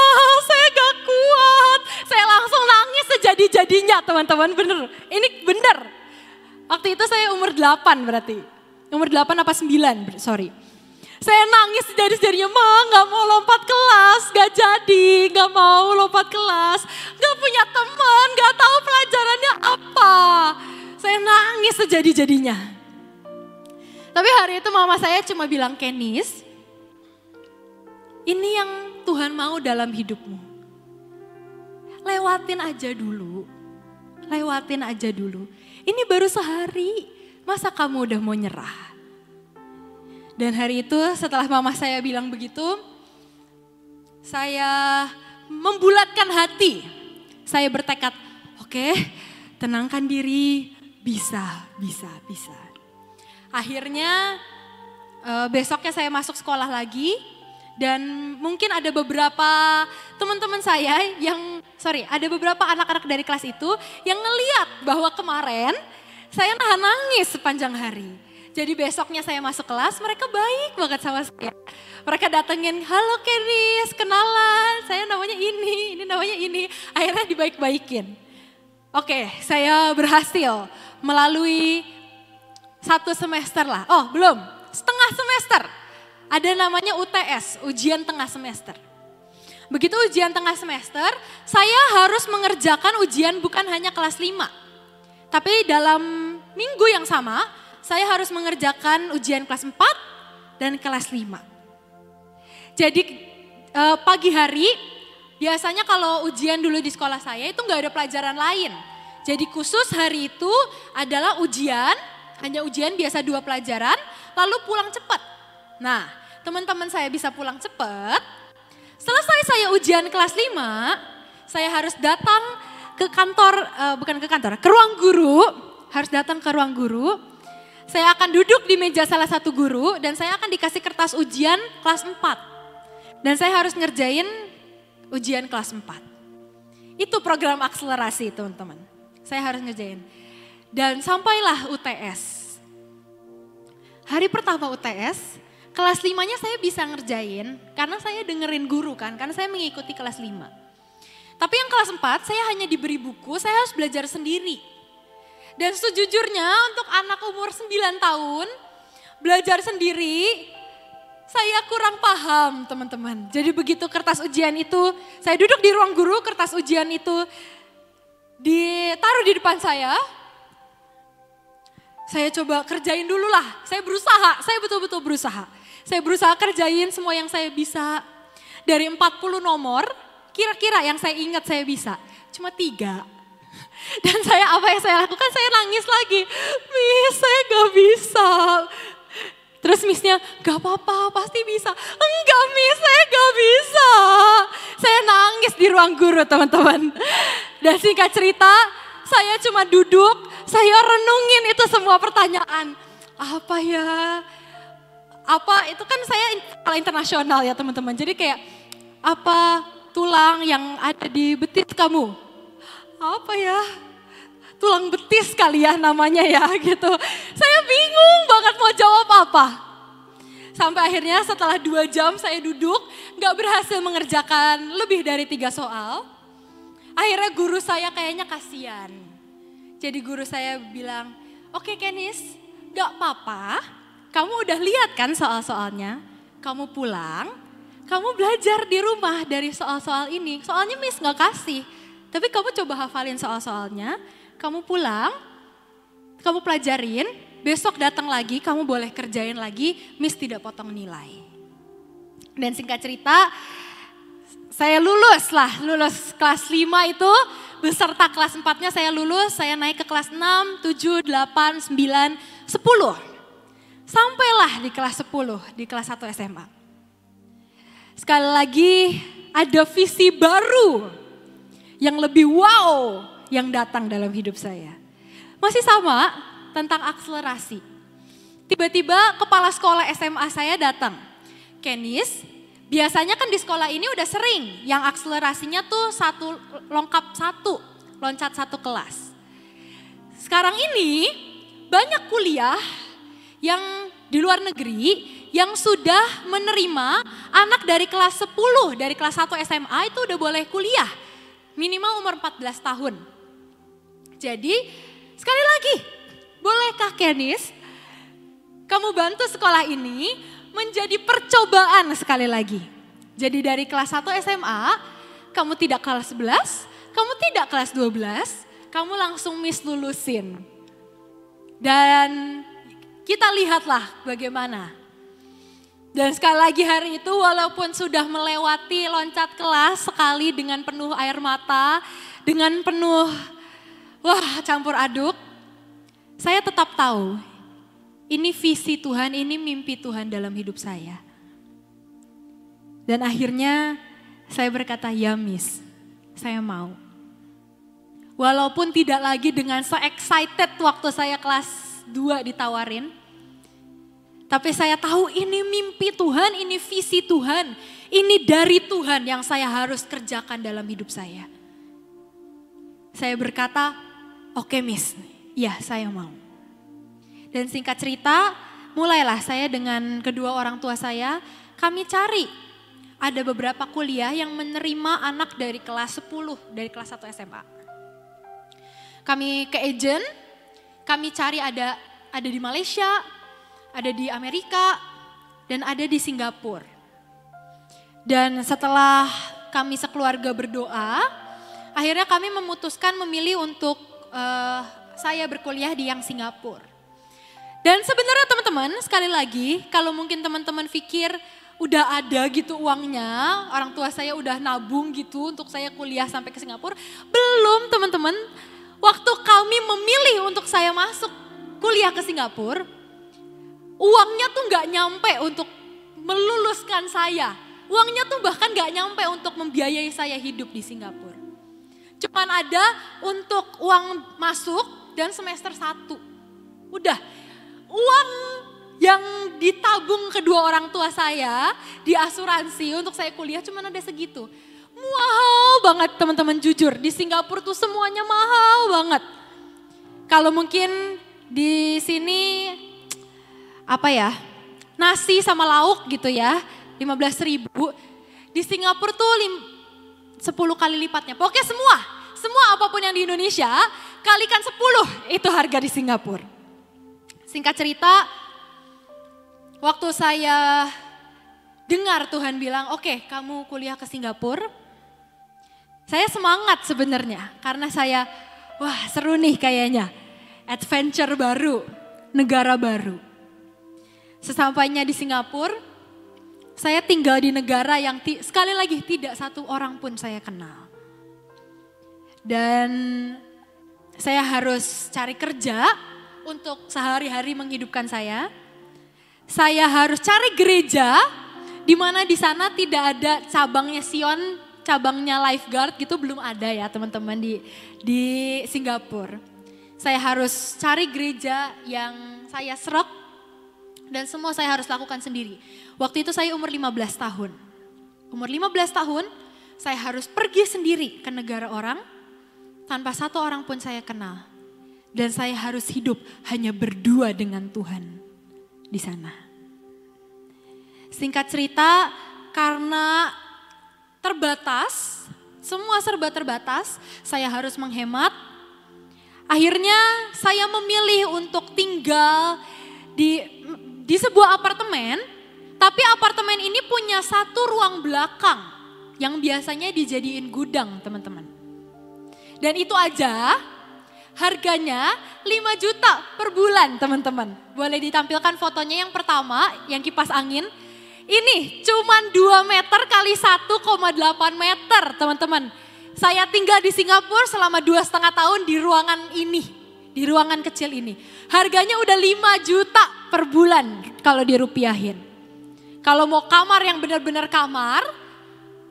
saya gak kuat. Saya langsung nangis sejadi-jadinya teman-teman, bener. Ini bener. Waktu itu saya umur 8 berarti. Umur 8 apa 9, sorry. Saya nangis sejadi-jadinya, ma gak mau lompat kelas, gak jadi, gak mau lompat kelas. Gak punya teman, gak tahu pelajarannya apa. Saya nangis sejadi-jadinya. Tapi hari itu mama saya cuma bilang, Kenis, ini yang Tuhan mau dalam hidupmu. Lewatin aja dulu, lewatin aja dulu. Ini baru sehari, masa kamu udah mau nyerah? Dan hari itu setelah mama saya bilang begitu, saya membulatkan hati. Saya bertekad, oke, tenangkan diri, bisa. Akhirnya besoknya saya masuk sekolah lagi dan mungkin ada beberapa teman-teman saya ada beberapa anak-anak dari kelas itu yang ngeliat bahwa kemarin saya nahan nangis sepanjang hari. Jadi besoknya saya masuk kelas, mereka baik banget sama saya. Mereka datengin, halo Kenis, kenalan, saya namanya ini namanya ini. Akhirnya dibaik-baikin. Oke, saya berhasil melalui 1 semester lah. Oh belum, setengah semester. Ada namanya UTS, ujian tengah semester. Begitu ujian tengah semester, saya harus mengerjakan ujian bukan hanya kelas 5. Tapi dalam minggu yang sama, saya harus mengerjakan ujian kelas 4 dan kelas 5. Jadi pagi hari, biasanya kalau ujian dulu di sekolah saya itu gak ada pelajaran lain. Jadi khusus hari itu adalah ujian, hanya ujian biasa 2 pelajaran, lalu pulang cepat. Nah, teman-teman saya bisa pulang cepat. Selesai saya ujian kelas 5, saya harus datang ke kantor, ke ruang guru. Harus datang ke ruang guru. Saya akan duduk di meja salah satu guru dan saya akan dikasih kertas ujian kelas 4. Dan saya harus ngerjain ujian kelas 4. Itu program akselerasi teman-teman. Saya harus ngerjain. Dan sampailah UTS. Hari pertama UTS, kelas 5-nya saya bisa ngerjain karena saya dengerin guru kan, karena saya mengikuti kelas 5. Tapi yang kelas 4 saya hanya diberi buku, saya harus belajar sendiri. Dan sejujurnya untuk anak umur 9 tahun, belajar sendiri, saya kurang paham teman-teman. Jadi begitu kertas ujian itu, saya duduk di ruang guru, kertas ujian itu ditaruh di depan saya coba kerjain dulu lah, saya betul-betul berusaha. Saya berusaha kerjain semua yang saya bisa. Dari 40 nomor, Kira-kira yang saya ingat saya bisa, cuma 3. Dan apa yang saya lakukan, saya nangis lagi. Miss, saya gak bisa. Terus Missnya, gak apa-apa, pasti bisa. Enggak Miss, saya gak bisa. Saya nangis di ruang guru teman-teman. Dan singkat cerita, saya cuma duduk, saya renungin itu semua pertanyaan. Apa ya? Apa, itu kan saya internasional ya teman-teman. Jadi kayak, apa tulang yang ada di betis kamu? Apa ya? Tulang betis kali ya namanya ya gitu. Saya bingung banget mau jawab apa. Sampai akhirnya setelah 2 jam saya duduk, gak berhasil mengerjakan lebih dari 3 soal. Akhirnya guru saya kayaknya kasihan. Jadi guru saya bilang, oke Kenis, gak apa-apa, kamu udah lihat kan soal-soalnya, kamu pulang, kamu belajar di rumah dari soal-soal ini. Soalnya Miss gak kasih, tapi kamu coba hafalin soal-soalnya, kamu pulang, kamu pelajarin, besok datang lagi, kamu boleh kerjain lagi, Miss tidak potong nilai. Dan singkat cerita, saya lulus kelas 5 itu, beserta kelas 4-nya saya lulus, saya naik ke kelas 6, 7, 8, 9, 10. Sampailah di kelas 10, di kelas 1 SMA. Sekali lagi ada visi baru yang lebih wow yang datang dalam hidup saya. Masih sama tentang akselerasi. Tiba-tiba kepala sekolah SMA saya datang. Kenis, biasanya kan di sekolah ini udah sering yang akselerasinya tuh loncat 1 kelas. Sekarang ini banyak kuliah yang di luar negeri yang sudah menerima anak dari kelas 10, dari kelas 1 SMA itu udah boleh kuliah. Minimal umur 14 tahun. Jadi sekali lagi, bolehkah Kenis, kamu bantu sekolah ini menjadi percobaan sekali lagi. Jadi dari kelas 1 SMA, kamu tidak kelas 11, kamu tidak kelas 12, kamu langsung Miss lulusin. Dan kita lihatlah bagaimana. Dan sekali lagi hari itu walaupun sudah melewati loncat kelas sekali dengan penuh air mata, dengan penuh campur aduk, saya tetap tahu ini visi Tuhan, ini mimpi Tuhan dalam hidup saya. Dan akhirnya saya berkata, ya Miss, saya mau. Walaupun tidak lagi dengan se-excited waktu saya kelas 2 ditawarin. Tapi saya tahu ini mimpi Tuhan, ini visi Tuhan. Ini dari Tuhan yang saya harus kerjakan dalam hidup saya. Saya berkata, oke Miss, ya saya mau. Dan singkat cerita, mulailah saya dengan kedua orang tua saya, kami cari. Ada beberapa kuliah yang menerima anak dari kelas 10, dari kelas 1 SMA. Kami ke agent, kami cari ada di Malaysia, ada di Amerika, dan ada di Singapura. Dan setelah kami sekeluarga berdoa, akhirnya kami memutuskan memilih untuk saya berkuliah di yang Singapura. Dan sebenarnya teman-teman, sekali lagi, kalau mungkin teman-teman pikir udah ada gitu uangnya, orang tua saya udah nabung gitu untuk saya kuliah sampai ke Singapura. Belum teman-teman, waktu kami memilih untuk saya masuk kuliah ke Singapura, uangnya tuh gak nyampe untuk meluluskan saya. Uangnya tuh bahkan gak nyampe untuk membiayai saya hidup di Singapura. Cuman ada untuk uang masuk dan semester 1. Udah, uang yang ditabung kedua orang tua saya di asuransi untuk saya kuliah cuman ada segitu. Mahal banget teman-teman, jujur. Di Singapura tuh semuanya mahal banget. Kalau mungkin di sini nasi sama lauk gitu ya, 15.000. Di Singapura tuh 10 kali lipatnya. Pokoknya semua apapun yang di Indonesia kalikan 10 itu harga di Singapura. Singkat cerita, waktu saya dengar Tuhan bilang, oke, kamu kuliah ke Singapura. Saya semangat sebenarnya karena saya, seru nih kayaknya. Adventure baru, negara baru. Sesampainya di Singapura, Saya tinggal di negara yang sekali lagi tidak satu orang pun saya kenal. Dan saya harus cari kerja untuk sehari-hari menghidupkan saya. Saya harus cari gereja di mana di sana tidak ada cabangnya Sion, cabangnya lifeguard gitu belum ada ya teman-teman di Singapura. Saya harus cari gereja yang saya serok dan semua saya harus lakukan sendiri. Waktu itu saya umur 15 tahun. Umur 15 tahun saya harus pergi sendiri ke negara orang tanpa satu orang pun saya kenal. Dan saya harus hidup hanya berdua dengan Tuhan di sana. Singkat cerita, karena terbatas, semua serba terbatas, saya harus menghemat. Akhirnya saya memilih untuk tinggal di sebuah apartemen, tapi apartemen ini punya satu ruang belakang yang biasanya dijadiin gudang teman-teman. Dan itu aja harganya 5 juta per bulan teman-teman. Boleh ditampilkan fotonya yang pertama, yang kipas angin. Ini cuman 2 meter kali 1,8 meter teman-teman. Saya tinggal di Singapura selama 2,5 tahun di ruangan ini. Di ruangan kecil ini. Harganya udah 5 juta per bulan kalau dirupiahin. Kalau mau kamar yang benar-benar kamar,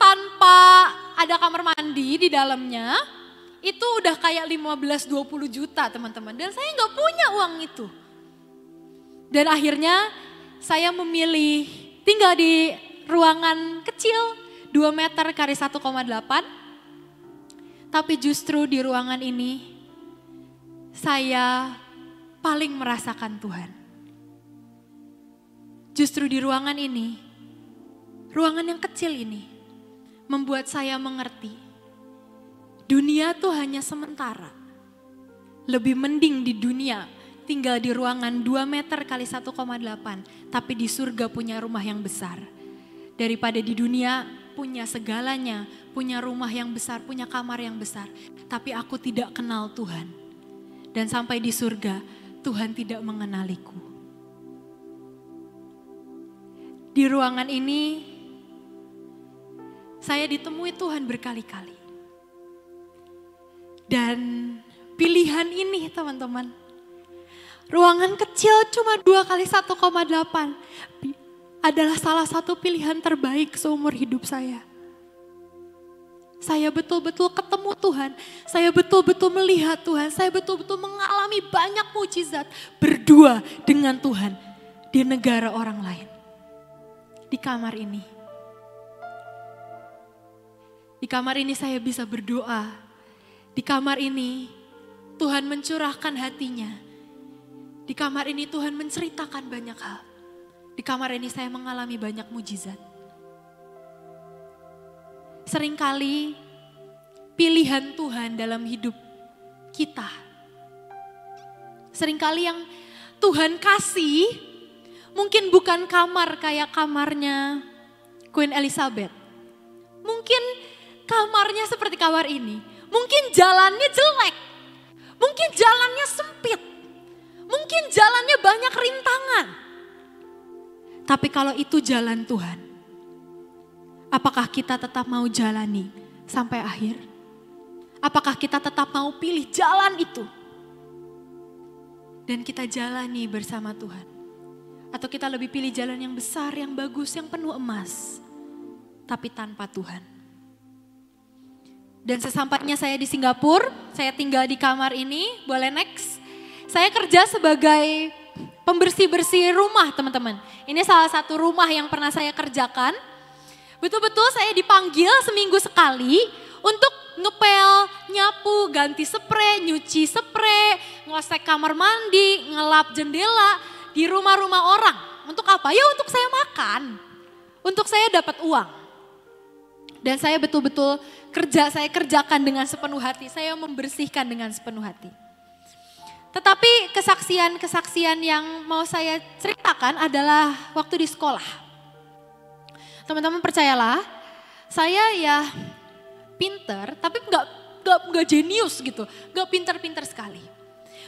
tanpa ada kamar mandi di dalamnya, itu udah kayak 15-20 juta teman-teman. Dan saya nggak punya uang itu. Dan akhirnya saya memilih tinggal di ruangan kecil 2 meter kali 1,8. Tapi justru di ruangan ini saya paling merasakan Tuhan. Justru di ruangan ini, ruangan yang kecil ini membuat saya mengerti. Dunia tuh hanya sementara. Lebih mending di dunia tinggal di ruangan 2 meter kali 1,8. Tapi di surga punya rumah yang besar. Daripada di dunia punya segalanya, punya rumah yang besar, punya kamar yang besar. Tapi aku tidak kenal Tuhan. Dan sampai di surga Tuhan tidak mengenaliku. Di ruangan ini saya ditemui Tuhan berkali-kali. Dan pilihan ini teman-teman, ruangan kecil cuma 2 kali 1,8 adalah salah satu pilihan terbaik seumur hidup saya. Saya betul-betul ketemu Tuhan, saya betul-betul melihat Tuhan, saya betul-betul mengalami banyak mujizat berdua dengan Tuhan di negara orang lain. Di kamar ini. Di kamar ini saya bisa berdoa. Di kamar ini Tuhan mencurahkan hatinya. Di kamar ini Tuhan menceritakan banyak hal. Di kamar ini saya mengalami banyak mujizat. Seringkali pilihan Tuhan dalam hidup kita. Seringkali yang Tuhan kasih mungkin bukan kamar kayak kamarnya Queen Elizabeth. Mungkin kamarnya seperti kamar ini. Mungkin jalannya jelek. Mungkin jalannya sempit. Mungkin jalannya banyak rintangan. Tapi kalau itu jalan Tuhan, apakah kita tetap mau jalani sampai akhir? Apakah kita tetap mau pilih jalan itu? Dan kita jalani bersama Tuhan. Atau kita lebih pilih jalan yang besar, yang bagus, yang penuh emas. Tapi tanpa Tuhan. Dan sesampainya saya di Singapura, saya tinggal di kamar ini, boleh next. Saya kerja sebagai pembersih-bersih rumah teman-teman. Ini salah satu rumah yang pernah saya kerjakan. Betul-betul saya dipanggil seminggu sekali untuk ngepel, nyapu, ganti spray, nyuci spray, ngosek kamar mandi, ngelap jendela di rumah-rumah orang. Untuk apa? Ya untuk saya makan, untuk saya dapat uang. Dan saya betul-betul saya kerjakan dengan sepenuh hati, saya membersihkan dengan sepenuh hati. Tetapi kesaksian-kesaksian yang mau saya ceritakan adalah waktu di sekolah. Teman-teman percayalah, saya ya pinter, tapi nggak jenius gitu, nggak pinter-pinter sekali.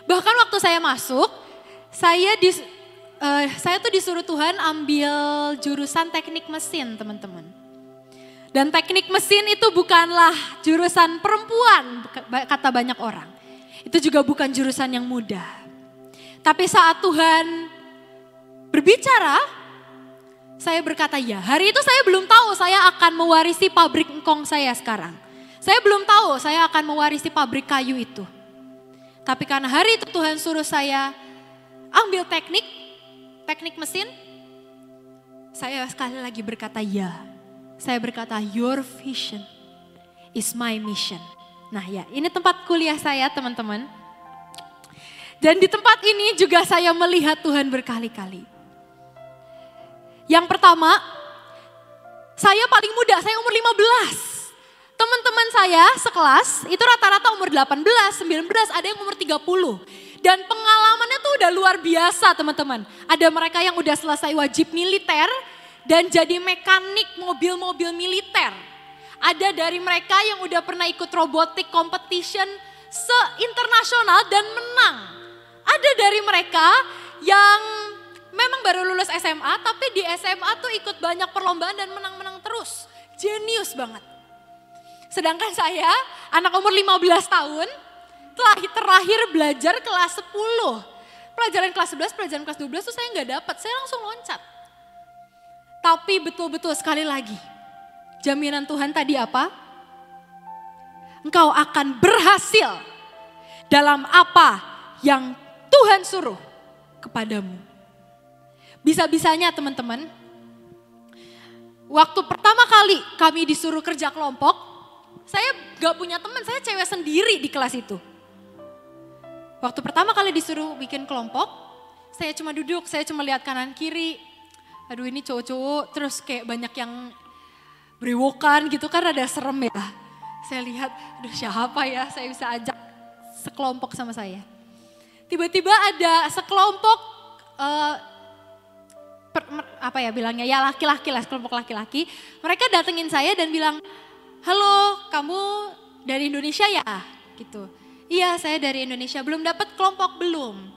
Bahkan waktu saya masuk, saya saya tuh disuruh Tuhan ambil jurusan teknik mesin teman-teman. Dan teknik mesin itu bukanlah jurusan perempuan kata banyak orang. Itu juga bukan jurusan yang mudah. Tapi saat Tuhan berbicara, saya berkata ya. Hari itu saya belum tahu saya akan mewarisi pabrik engkong saya sekarang. Saya belum tahu saya akan mewarisi pabrik kayu itu. Tapi karena hari itu Tuhan suruh saya ambil teknik mesin, saya sekali lagi berkata ya. Saya berkata your vision is my mission. Nah ya, ini tempat kuliah saya teman-teman. Dan di tempat ini juga saya melihat Tuhan berkali-kali. Yang pertama, saya paling muda, saya umur 15. Teman-teman saya sekelas itu rata-rata umur 18, 19, ada yang umur 30. Dan pengalamannya tuh udah luar biasa teman-teman. Ada mereka yang udah selesai wajib militer dan jadi mekanik mobil-mobil militer. Ada dari mereka yang udah pernah ikut robotic competition se-internasional dan menang. Ada dari mereka yang memang baru lulus SMA tapi di SMA tuh ikut banyak perlombaan dan menang-menang terus. Jenius banget. Sedangkan saya anak umur 15 tahun terakhir belajar kelas 10. Pelajaran kelas 11, pelajaran kelas 12 tuh saya nggak dapat, saya langsung loncat. Tapi betul-betul sekali lagi, jaminan Tuhan tadi apa? Engkau akan berhasil dalam apa yang Tuhan suruh kepadamu. Bisa-bisanya teman-teman, waktu pertama kali kami disuruh kerja kelompok, saya gak punya teman, saya cewek sendiri di kelas itu. Waktu pertama kali disuruh bikin kelompok, saya cuma duduk, saya cuma lihat kanan kiri. Aduh ini cowok-cowok terus kayak banyak yang berewokan gitu kan, rada serem ya. Saya lihat, aduh siapa ya saya bisa ajak sekelompok sama saya. Tiba-tiba ada sekelompok, bilangnya ya laki-laki lah, sekelompok laki-laki. Mereka datengin saya dan bilang, halo kamu dari Indonesia ya? Gitu. Iya saya dari Indonesia, belum dapat kelompok belum.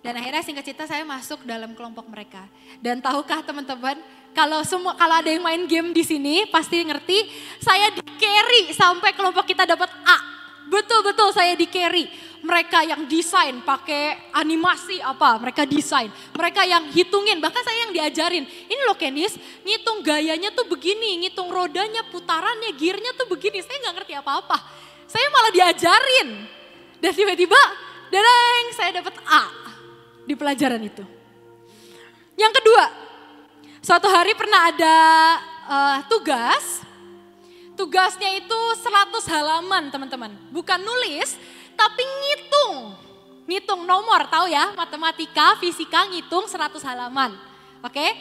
Dan akhirnya singkat cerita saya masuk dalam kelompok mereka. Dan tahukah teman-teman, kalau ada yang main game di sini pasti ngerti, saya di carry sampai kelompok kita dapat A. Betul-betul saya di carry. Mereka yang desain pakai animasi mereka desain. Mereka yang hitungin, bahkan saya yang diajarin. Ini loh Kenis, ngitung gayanya tuh begini, ngitung rodanya, putarannya, gearnya tuh begini. Saya nggak ngerti apa-apa. Saya malah diajarin. Dan tiba-tiba, dadang, saya dapat A di pelajaran itu. Yang kedua, suatu hari pernah ada tugas. Tugasnya itu 100 halaman teman-teman. Bukan nulis, tapi ngitung. Ngitung nomor, tahu ya, matematika, fisika, ngitung 100 halaman. Oke?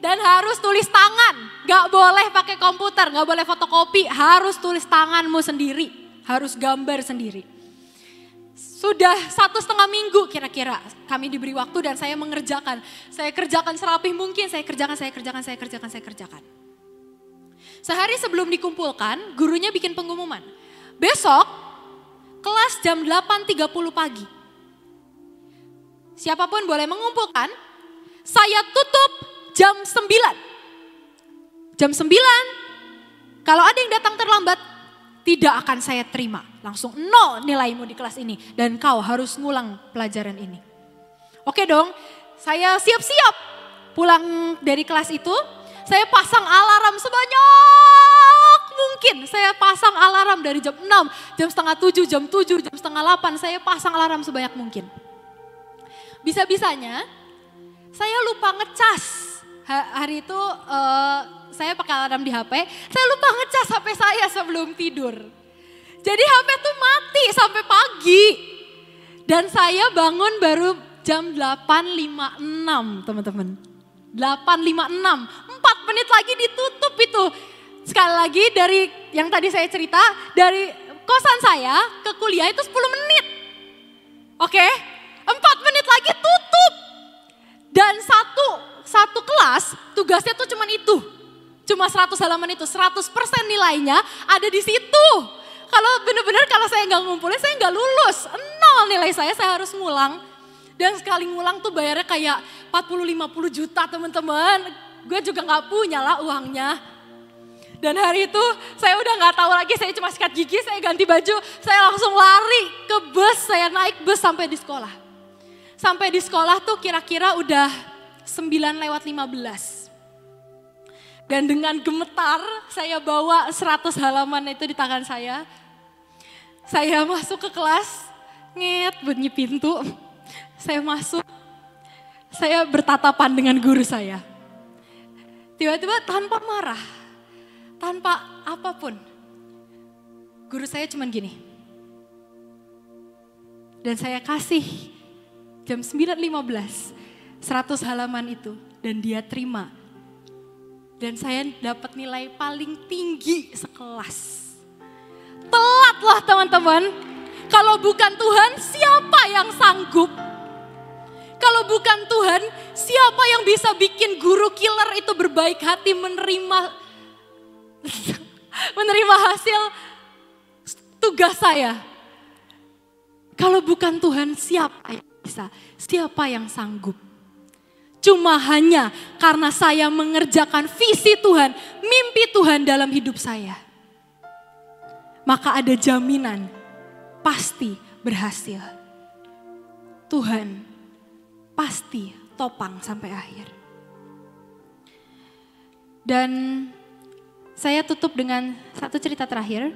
Dan harus tulis tangan. Gak boleh pakai komputer, gak boleh fotokopi. Harus tulis tanganmu sendiri. Harus gambar sendiri. Sudah 1,5 minggu kira-kira kami diberi waktu dan saya mengerjakan. Saya kerjakan serapih mungkin, saya kerjakan. Sehari sebelum dikumpulkan, gurunya bikin pengumuman. Besok kelas jam 8.30 pagi. Siapapun boleh mengumpulkan, saya tutup jam 9. Jam 9, kalau ada yang datang terlambat, tidak akan saya terima. Langsung 0 nilaimu di kelas ini. Dan kau harus ngulang pelajaran ini. Oke dong, saya siap-siap pulang dari kelas itu. Saya pasang alarm sebanyak mungkin. Saya pasang alarm dari jam 6, jam setengah 7, jam 7, jam setengah 8. Saya pasang alarm sebanyak mungkin. Bisa-bisanya saya lupa ngecas. Hari itu saya pakai alarm di HP. Saya lupa ngecas HP saya sebelum tidur. Jadi HP tuh mati sampai pagi. Dan saya bangun baru jam 8.56 teman-teman. 8.56. 4 menit lagi ditutup itu. Sekali lagi dari yang tadi saya cerita, dari kosan saya ke kuliah itu 10 menit. Oke, 4 menit lagi tutup. Dan satu kelas tugasnya tuh cuman itu. Cuma 100 halaman itu, 100% nilainya ada di situ. Kalau benar-benar kalau saya nggak ngumpulin, saya nggak lulus. 0 nilai saya harus ngulang. Dan sekali ngulang tuh bayarnya kayak 40-50 juta teman-teman. Gue juga gak punya lah uangnya. Dan hari itu saya udah gak tahu lagi, saya cuma sikat gigi, saya ganti baju. Saya langsung lari ke bus, saya naik bus sampai di sekolah. Sampai di sekolah tuh kira-kira udah 9:15. Dan dengan gemetar saya bawa 100 halaman itu di tangan saya. Saya masuk ke kelas, bunyi pintu. Saya masuk, saya bertatapan dengan guru saya. Tiba-tiba tanpa marah, tanpa apapun. Guru saya cuman gini. Dan saya kasih jam 9:15, 100 halaman itu. Dan dia terima. Dan saya dapat nilai paling tinggi sekelas. Telat lah teman-teman. Kalau bukan Tuhan, siapa yang sanggup? Kalau bukan Tuhan, siapa yang bisa bikin guru killer itu berbaik hati menerima hasil tugas saya? Kalau bukan Tuhan, siapa yang bisa? Siapa yang sanggup? Cuma hanya karena saya mengerjakan visi Tuhan, mimpi Tuhan dalam hidup saya. Maka ada jaminan pasti berhasil. Tuhan pasti topang sampai akhir. Dan saya tutup dengan satu cerita terakhir.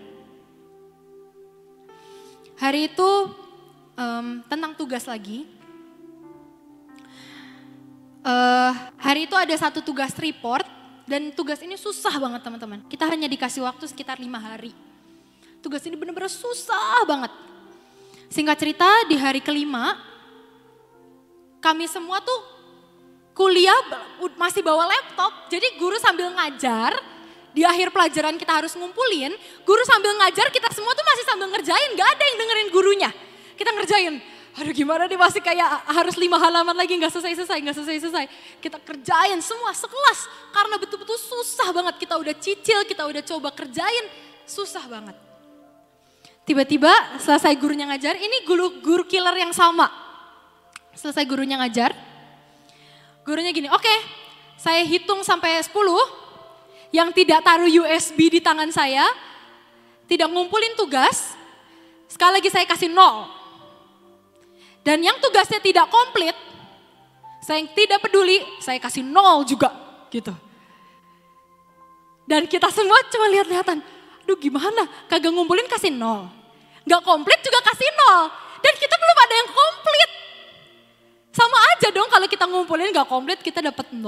Hari itu tentang tugas lagi. Hari itu ada satu tugas report dan tugas ini susah banget teman-teman. Kita hanya dikasih waktu sekitar 5 hari. Tugas ini benar-benar susah banget. Singkat cerita di hari kelima, kami semua tuh kuliah masih bawa laptop. Jadi guru sambil ngajar, di akhir pelajaran kita harus ngumpulin. Guru sambil ngajar, kita semua tuh masih sambil ngerjain. Gak ada yang dengerin gurunya. Kita ngerjain. Aduh gimana nih masih kayak harus 5 halaman lagi gak selesai. Kita kerjain semua sekelas. Karena betul-betul susah banget. Kita udah cicil, kita udah coba kerjain. Susah banget. Tiba-tiba selesai gurunya ngajar, ini guru killer yang sama. Selesai gurunya ngajar, gurunya gini, oke, saya hitung sampai 10, yang tidak taruh USB di tangan saya, tidak ngumpulin tugas, sekali lagi saya kasih 0. Dan yang tugasnya tidak komplit, saya tidak peduli, saya kasih 0 juga gitu. Dan kita semua cuma lihat-lihatan, aduh gimana, kagak ngumpulin kasih 0. Gak komplit juga kasih 0. Dan kita belum ada yang komplit. Sama aja dong kalau kita ngumpulin gak komplit kita dapat 0.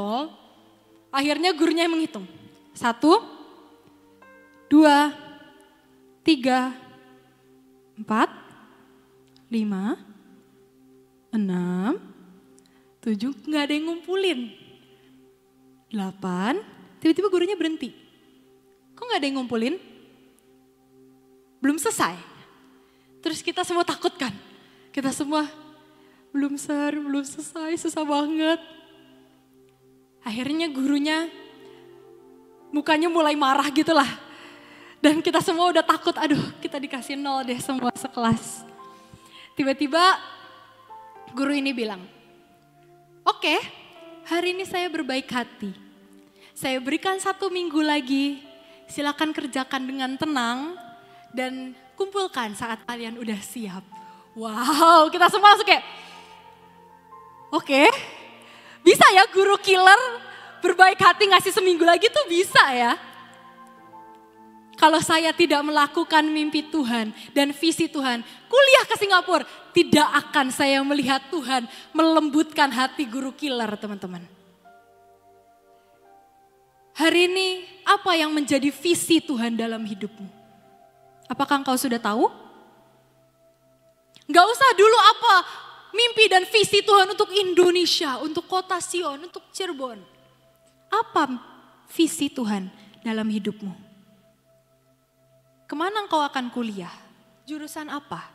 Akhirnya gurunya yang menghitung. 1, 2, 3, 4, 5, 6, 7, gak ada yang ngumpulin. 8, tiba-tiba gurunya berhenti. Kok gak ada yang ngumpulin? Belum selesai. Terus kita semua takut kan? Kita semua belum selesai, susah banget. Akhirnya gurunya mukanya mulai marah gitu lah. Dan kita semua udah takut, aduh kita dikasih 0 deh semua sekelas. Tiba-tiba guru ini bilang, oke, hari ini saya berbaik hati. Saya berikan 1 minggu lagi, silakan kerjakan dengan tenang dan kumpulkan saat kalian udah siap. Wow, kita semua langsung kayak, oke, bisa ya guru killer berbaik hati ngasih seminggu lagi tuh bisa ya. Kalau saya tidak melakukan mimpi Tuhan dan visi Tuhan, kuliah ke Singapura, tidak akan saya melihat Tuhan melembutkan hati guru killer teman-teman. Hari ini apa yang menjadi visi Tuhan dalam hidupmu? Apakah engkau sudah tahu? Gak usah dulu apa mimpi dan visi Tuhan untuk Indonesia, untuk kota Sion, untuk Cirebon. Apa visi Tuhan dalam hidupmu? Kemana engkau akan kuliah? Jurusan apa?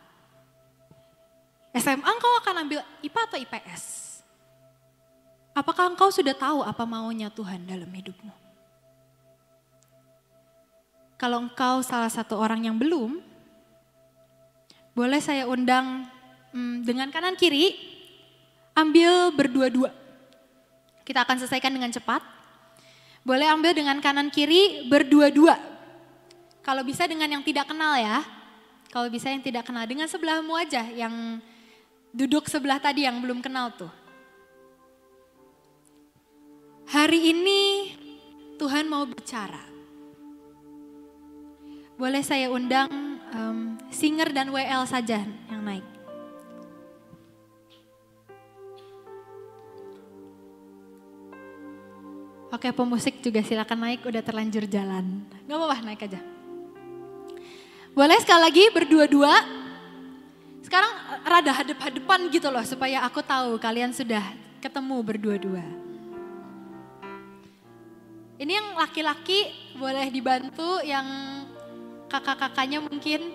SMA engkau akan ambil IPA atau IPS? Apakah engkau sudah tahu apa maunya Tuhan dalam hidupmu? Kalau engkau salah satu orang yang belum, boleh saya undang dengan kanan kiri, ambil berdua-dua. Kita akan selesaikan dengan cepat. Boleh ambil dengan kanan kiri berdua-dua. Kalau bisa dengan yang tidak kenal ya. Kalau bisa yang tidak kenal, dengan sebelahmu aja yang duduk sebelah tadi yang belum kenal tuh. Hari ini Tuhan mau bicara. Boleh saya undang singer dan WL saja yang naik. Oke, pemusik juga silakan naik, udah terlanjur jalan. Gak apa-apa, naik aja. Boleh sekali lagi berdua-dua. Sekarang rada hadap-hadapan gitu loh, supaya aku tahu kalian sudah ketemu berdua-dua. Ini yang laki-laki boleh dibantu, yang kakak-kakaknya mungkin.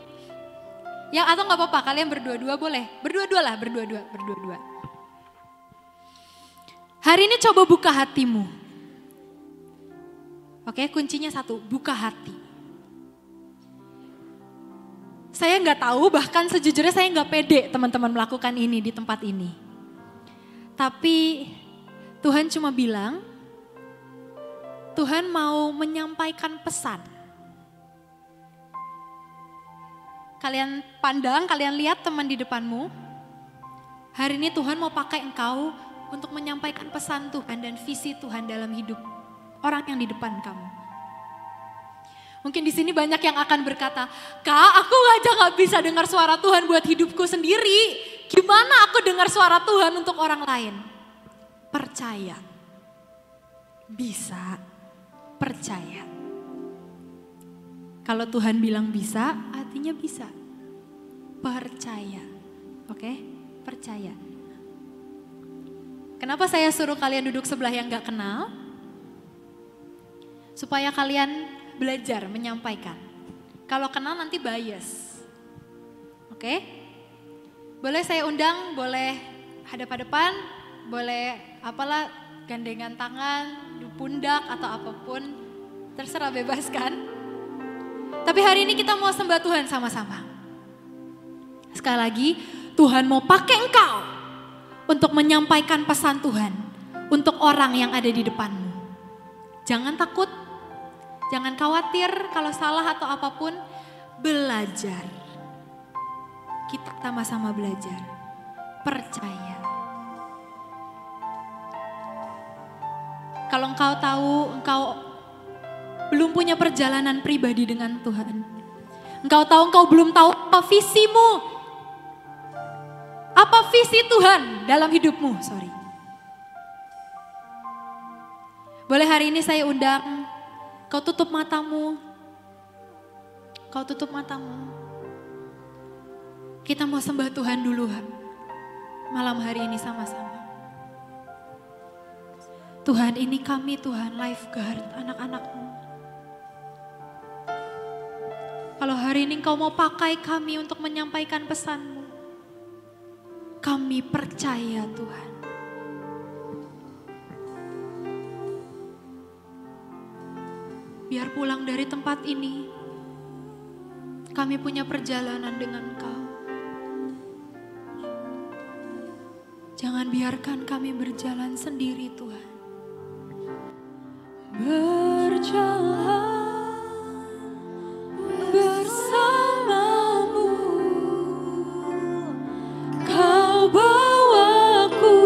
Yang atau gak apa-apa, kalian berdua-dua boleh. Berdua-dua lah, berdua-dua. Hari ini coba buka hatimu. Oke, kuncinya satu, buka hati. Saya nggak tahu, bahkan sejujurnya saya nggak pede teman-teman melakukan ini di tempat ini. Tapi Tuhan cuma bilang, Tuhan mau menyampaikan pesan. Kalian pandang, kalian lihat teman di depanmu. Hari ini Tuhan mau pakai engkau untuk menyampaikan pesan Tuhan dan visi Tuhan dalam hidup orang yang di depan kamu. Mungkin di sini banyak yang akan berkata, Kak, aku aja gak bisa dengar suara Tuhan buat hidupku sendiri. Gimana aku dengar suara Tuhan untuk orang lain? Percaya. Bisa. Percaya. Kalau Tuhan bilang bisa, artinya bisa. Percaya. Oke? Percaya. Kenapa saya suruh kalian duduk sebelah yang gak kenal? Supaya kalian belajar menyampaikan. Kalau kenal nanti bias. Oke? Boleh saya undang, boleh hadap-hadapan, boleh apalah gandengan tangan, pundak atau apapun. Terserah, bebaskan. Tapi hari ini kita mau sembah Tuhan sama-sama. Sekali lagi, Tuhan mau pakai engkau untuk menyampaikan pesan Tuhan untuk orang yang ada di depanmu. Jangan takut. Jangan khawatir kalau salah atau apapun, belajar. Kita sama-sama belajar, percaya. Kalau engkau tahu engkau belum punya perjalanan pribadi dengan Tuhan, engkau tahu engkau belum tahu apa visimu, apa visi Tuhan dalam hidupmu, Boleh hari ini saya undang, kau tutup matamu. Kau tutup matamu. Kita mau sembah Tuhan dulu malam hari ini sama-sama. Tuhan, ini kami Tuhan, lifeguard anak-anakmu. Kalau hari ini Kau mau pakai kami untuk menyampaikan pesan-Mu, kami percaya Tuhan. Biar pulang dari tempat ini, kami punya perjalanan dengan Kau. Jangan biarkan kami berjalan sendiri Tuhan. Berjalan bersama-Mu, Kau bawaku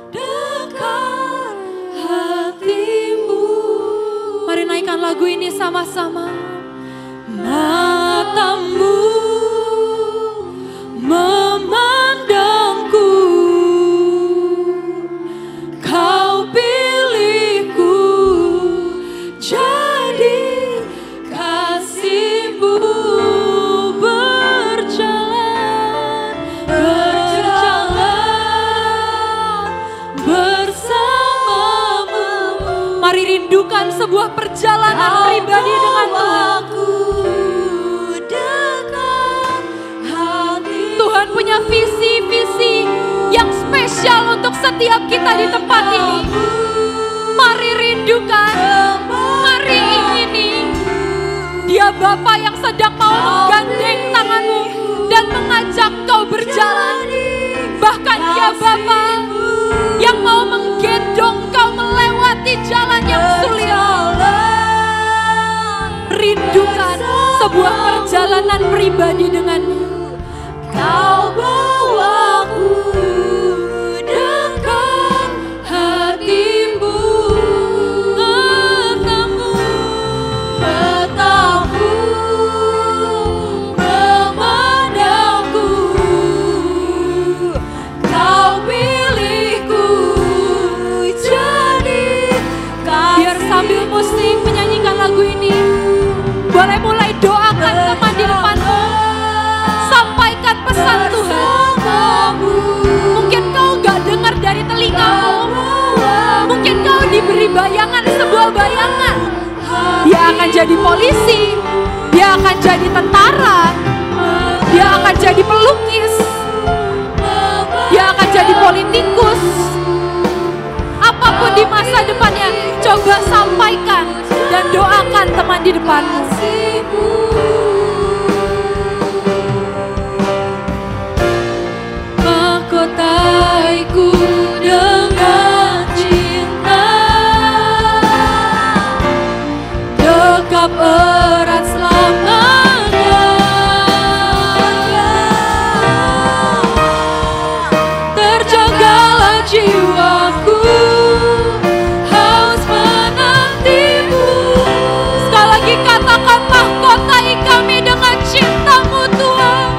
dekat hati-Mu. Mari naikkan lagu ini sama-sama. Mata-Mu memandangku, Kau pilihku jadi kasih-Mu. Berjalan bersama-Mu. Mari rindukan sebuah perjalanan pribadi dengan Tuhan. Tuhan punya visi-visi yang spesial untuk setiap kita di tempat ini. Mari rindukan, mari ingini. Dia Bapa yang sedang mau menggandeng tanganmu dan mengajak kau berjalan. Bahkan Dia Bapa yang mau menggendong kau melewati jalan yang sulit. Rindukan sebuah perjalanan pribadi denganmu. Kau bawaku dekat hatimu, matamu memandangku, kau pilihku jadi kasih. Biar sambil musik menyanyikan lagu ini, boleh mulai doakan teman di depanmu. Sampaikan pesan Tuhan. Mungkin kau gak dengar dari telingamu. Mungkin kau diberi bayangan, sebuah bayangan. Dia akan jadi polisi, dia akan jadi tentara, dia akan jadi pelukis, dia akan jadi politikus. Apapun di masa depannya, coba sampaikan dan doakan teman di depanmu. Mahkotaiku dengan cinta, dekap erat selamanya. Terjagalah jiwaku, haus menantimu. Sekali lagi katakan, mahkotai kami dengan cinta-Mu Tuhan.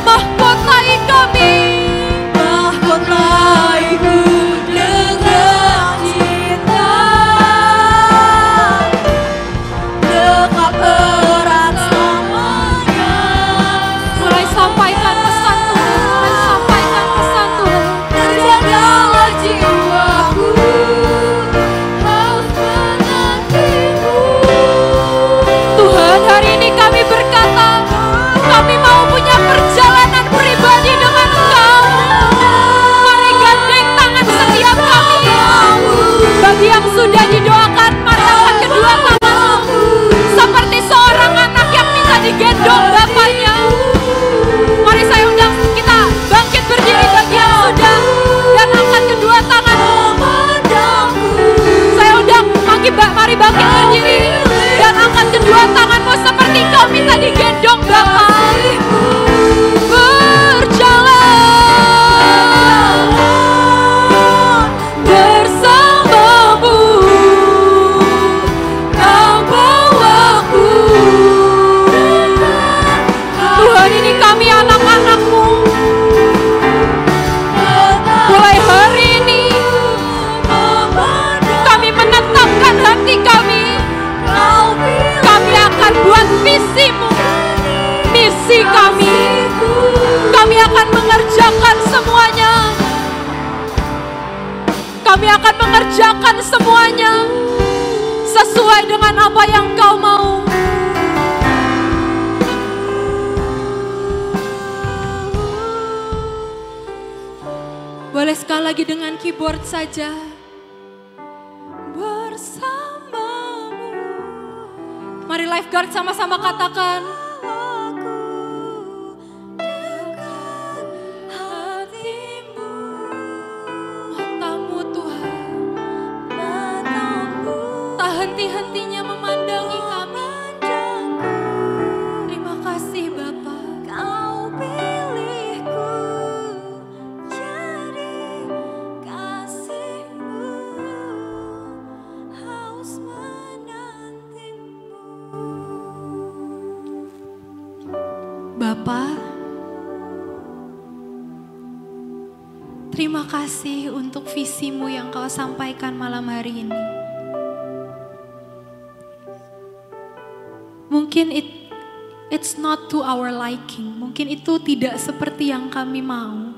Mahkotai kami. Mahkotaiku dengan cinta, dekap erat selamanya. Mulai sampaikan pesan Tuhan, mulai sampaikan pesan Tuhan. Terjagalah jiwaku, haus menantimu. Tuhan, hari ini kami berkata, kami mau punya perjalanan pribadi dengan Engkau. Mari gandeng tangan setiap kami. Bagi yang sudah didoakan, mari angkat kedua tanganmu. Seperti seorang anak yang minta digendong bapaknya. Mari saya undang kita bangkit berdiri bagi yang sudah. Dan angkat kedua tanganmu. Saya undang, mari bangkit berdiri. Dan angkat kedua tanganmu seperti kau minta digendong Bapa. Berjalan bersamamu, kau bawaku. Tuhan, ini kami anak-anak-Mu. Mulai hari ini kami menetapkan hati kami. Kami akan buat visi-Mu, misi kami. Kami akan mengerjakan semuanya. Kami akan mengerjakan semuanya sesuai dengan apa yang Kau mau. Boleh sekali lagi dengan keyboard saja. Bersamamu. Mari lifeguard sama-sama katakan. Matamu Tuhan, tak henti-hentinya memandangi kami. Terima kasih Bapa. Kau pilihku jadi kasih-Mu, haus menantimu. Bapa, terima kasih untuk visi-Mu yang Kau sampaikan malam hari ini. Mungkin it's not to our liking. Mungkin itu tidak seperti yang kami mau.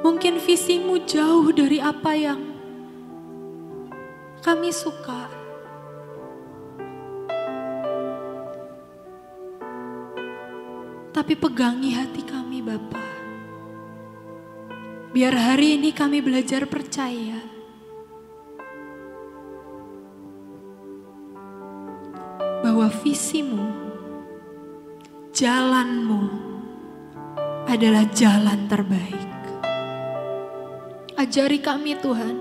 Mungkin visi-Mu jauh dari apa yang kami suka. Tapi pegangi hati kami Bapa. Biar hari ini kami belajar percaya bahwa visi-Mu, jalan-Mu adalah jalan terbaik. Ajari kami Tuhan,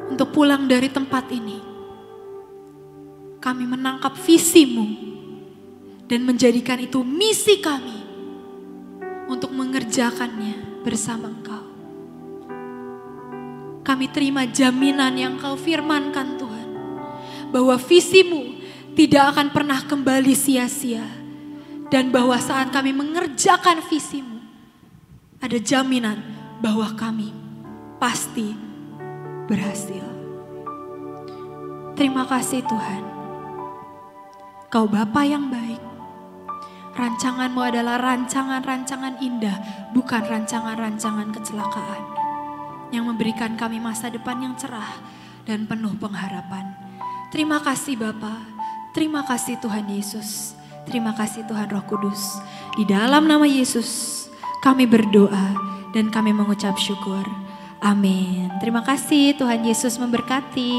untuk pulang dari tempat ini, kami menangkap visi-Mu dan menjadikan itu misi kami untuk mengerjakannya bersama Engkau. Kami terima jaminan yang Kau firmankan Tuhan, bahwa visi-Mu tidak akan pernah kembali sia-sia, dan bahwa saat kami mengerjakan visi-Mu, ada jaminan bahwa kami pasti berhasil. Terima kasih Tuhan. Kau Bapa yang baik. Rancangan-Mu adalah rancangan-rancangan indah, bukan rancangan-rancangan kecelakaan, yang memberikan kami masa depan yang cerah dan penuh pengharapan. Terima kasih Bapa. Terima kasih Tuhan Yesus. Terima kasih Tuhan Roh Kudus. Di dalam nama Yesus kami berdoa dan kami mengucap syukur. Amin. Terima kasih, Tuhan Yesus memberkati.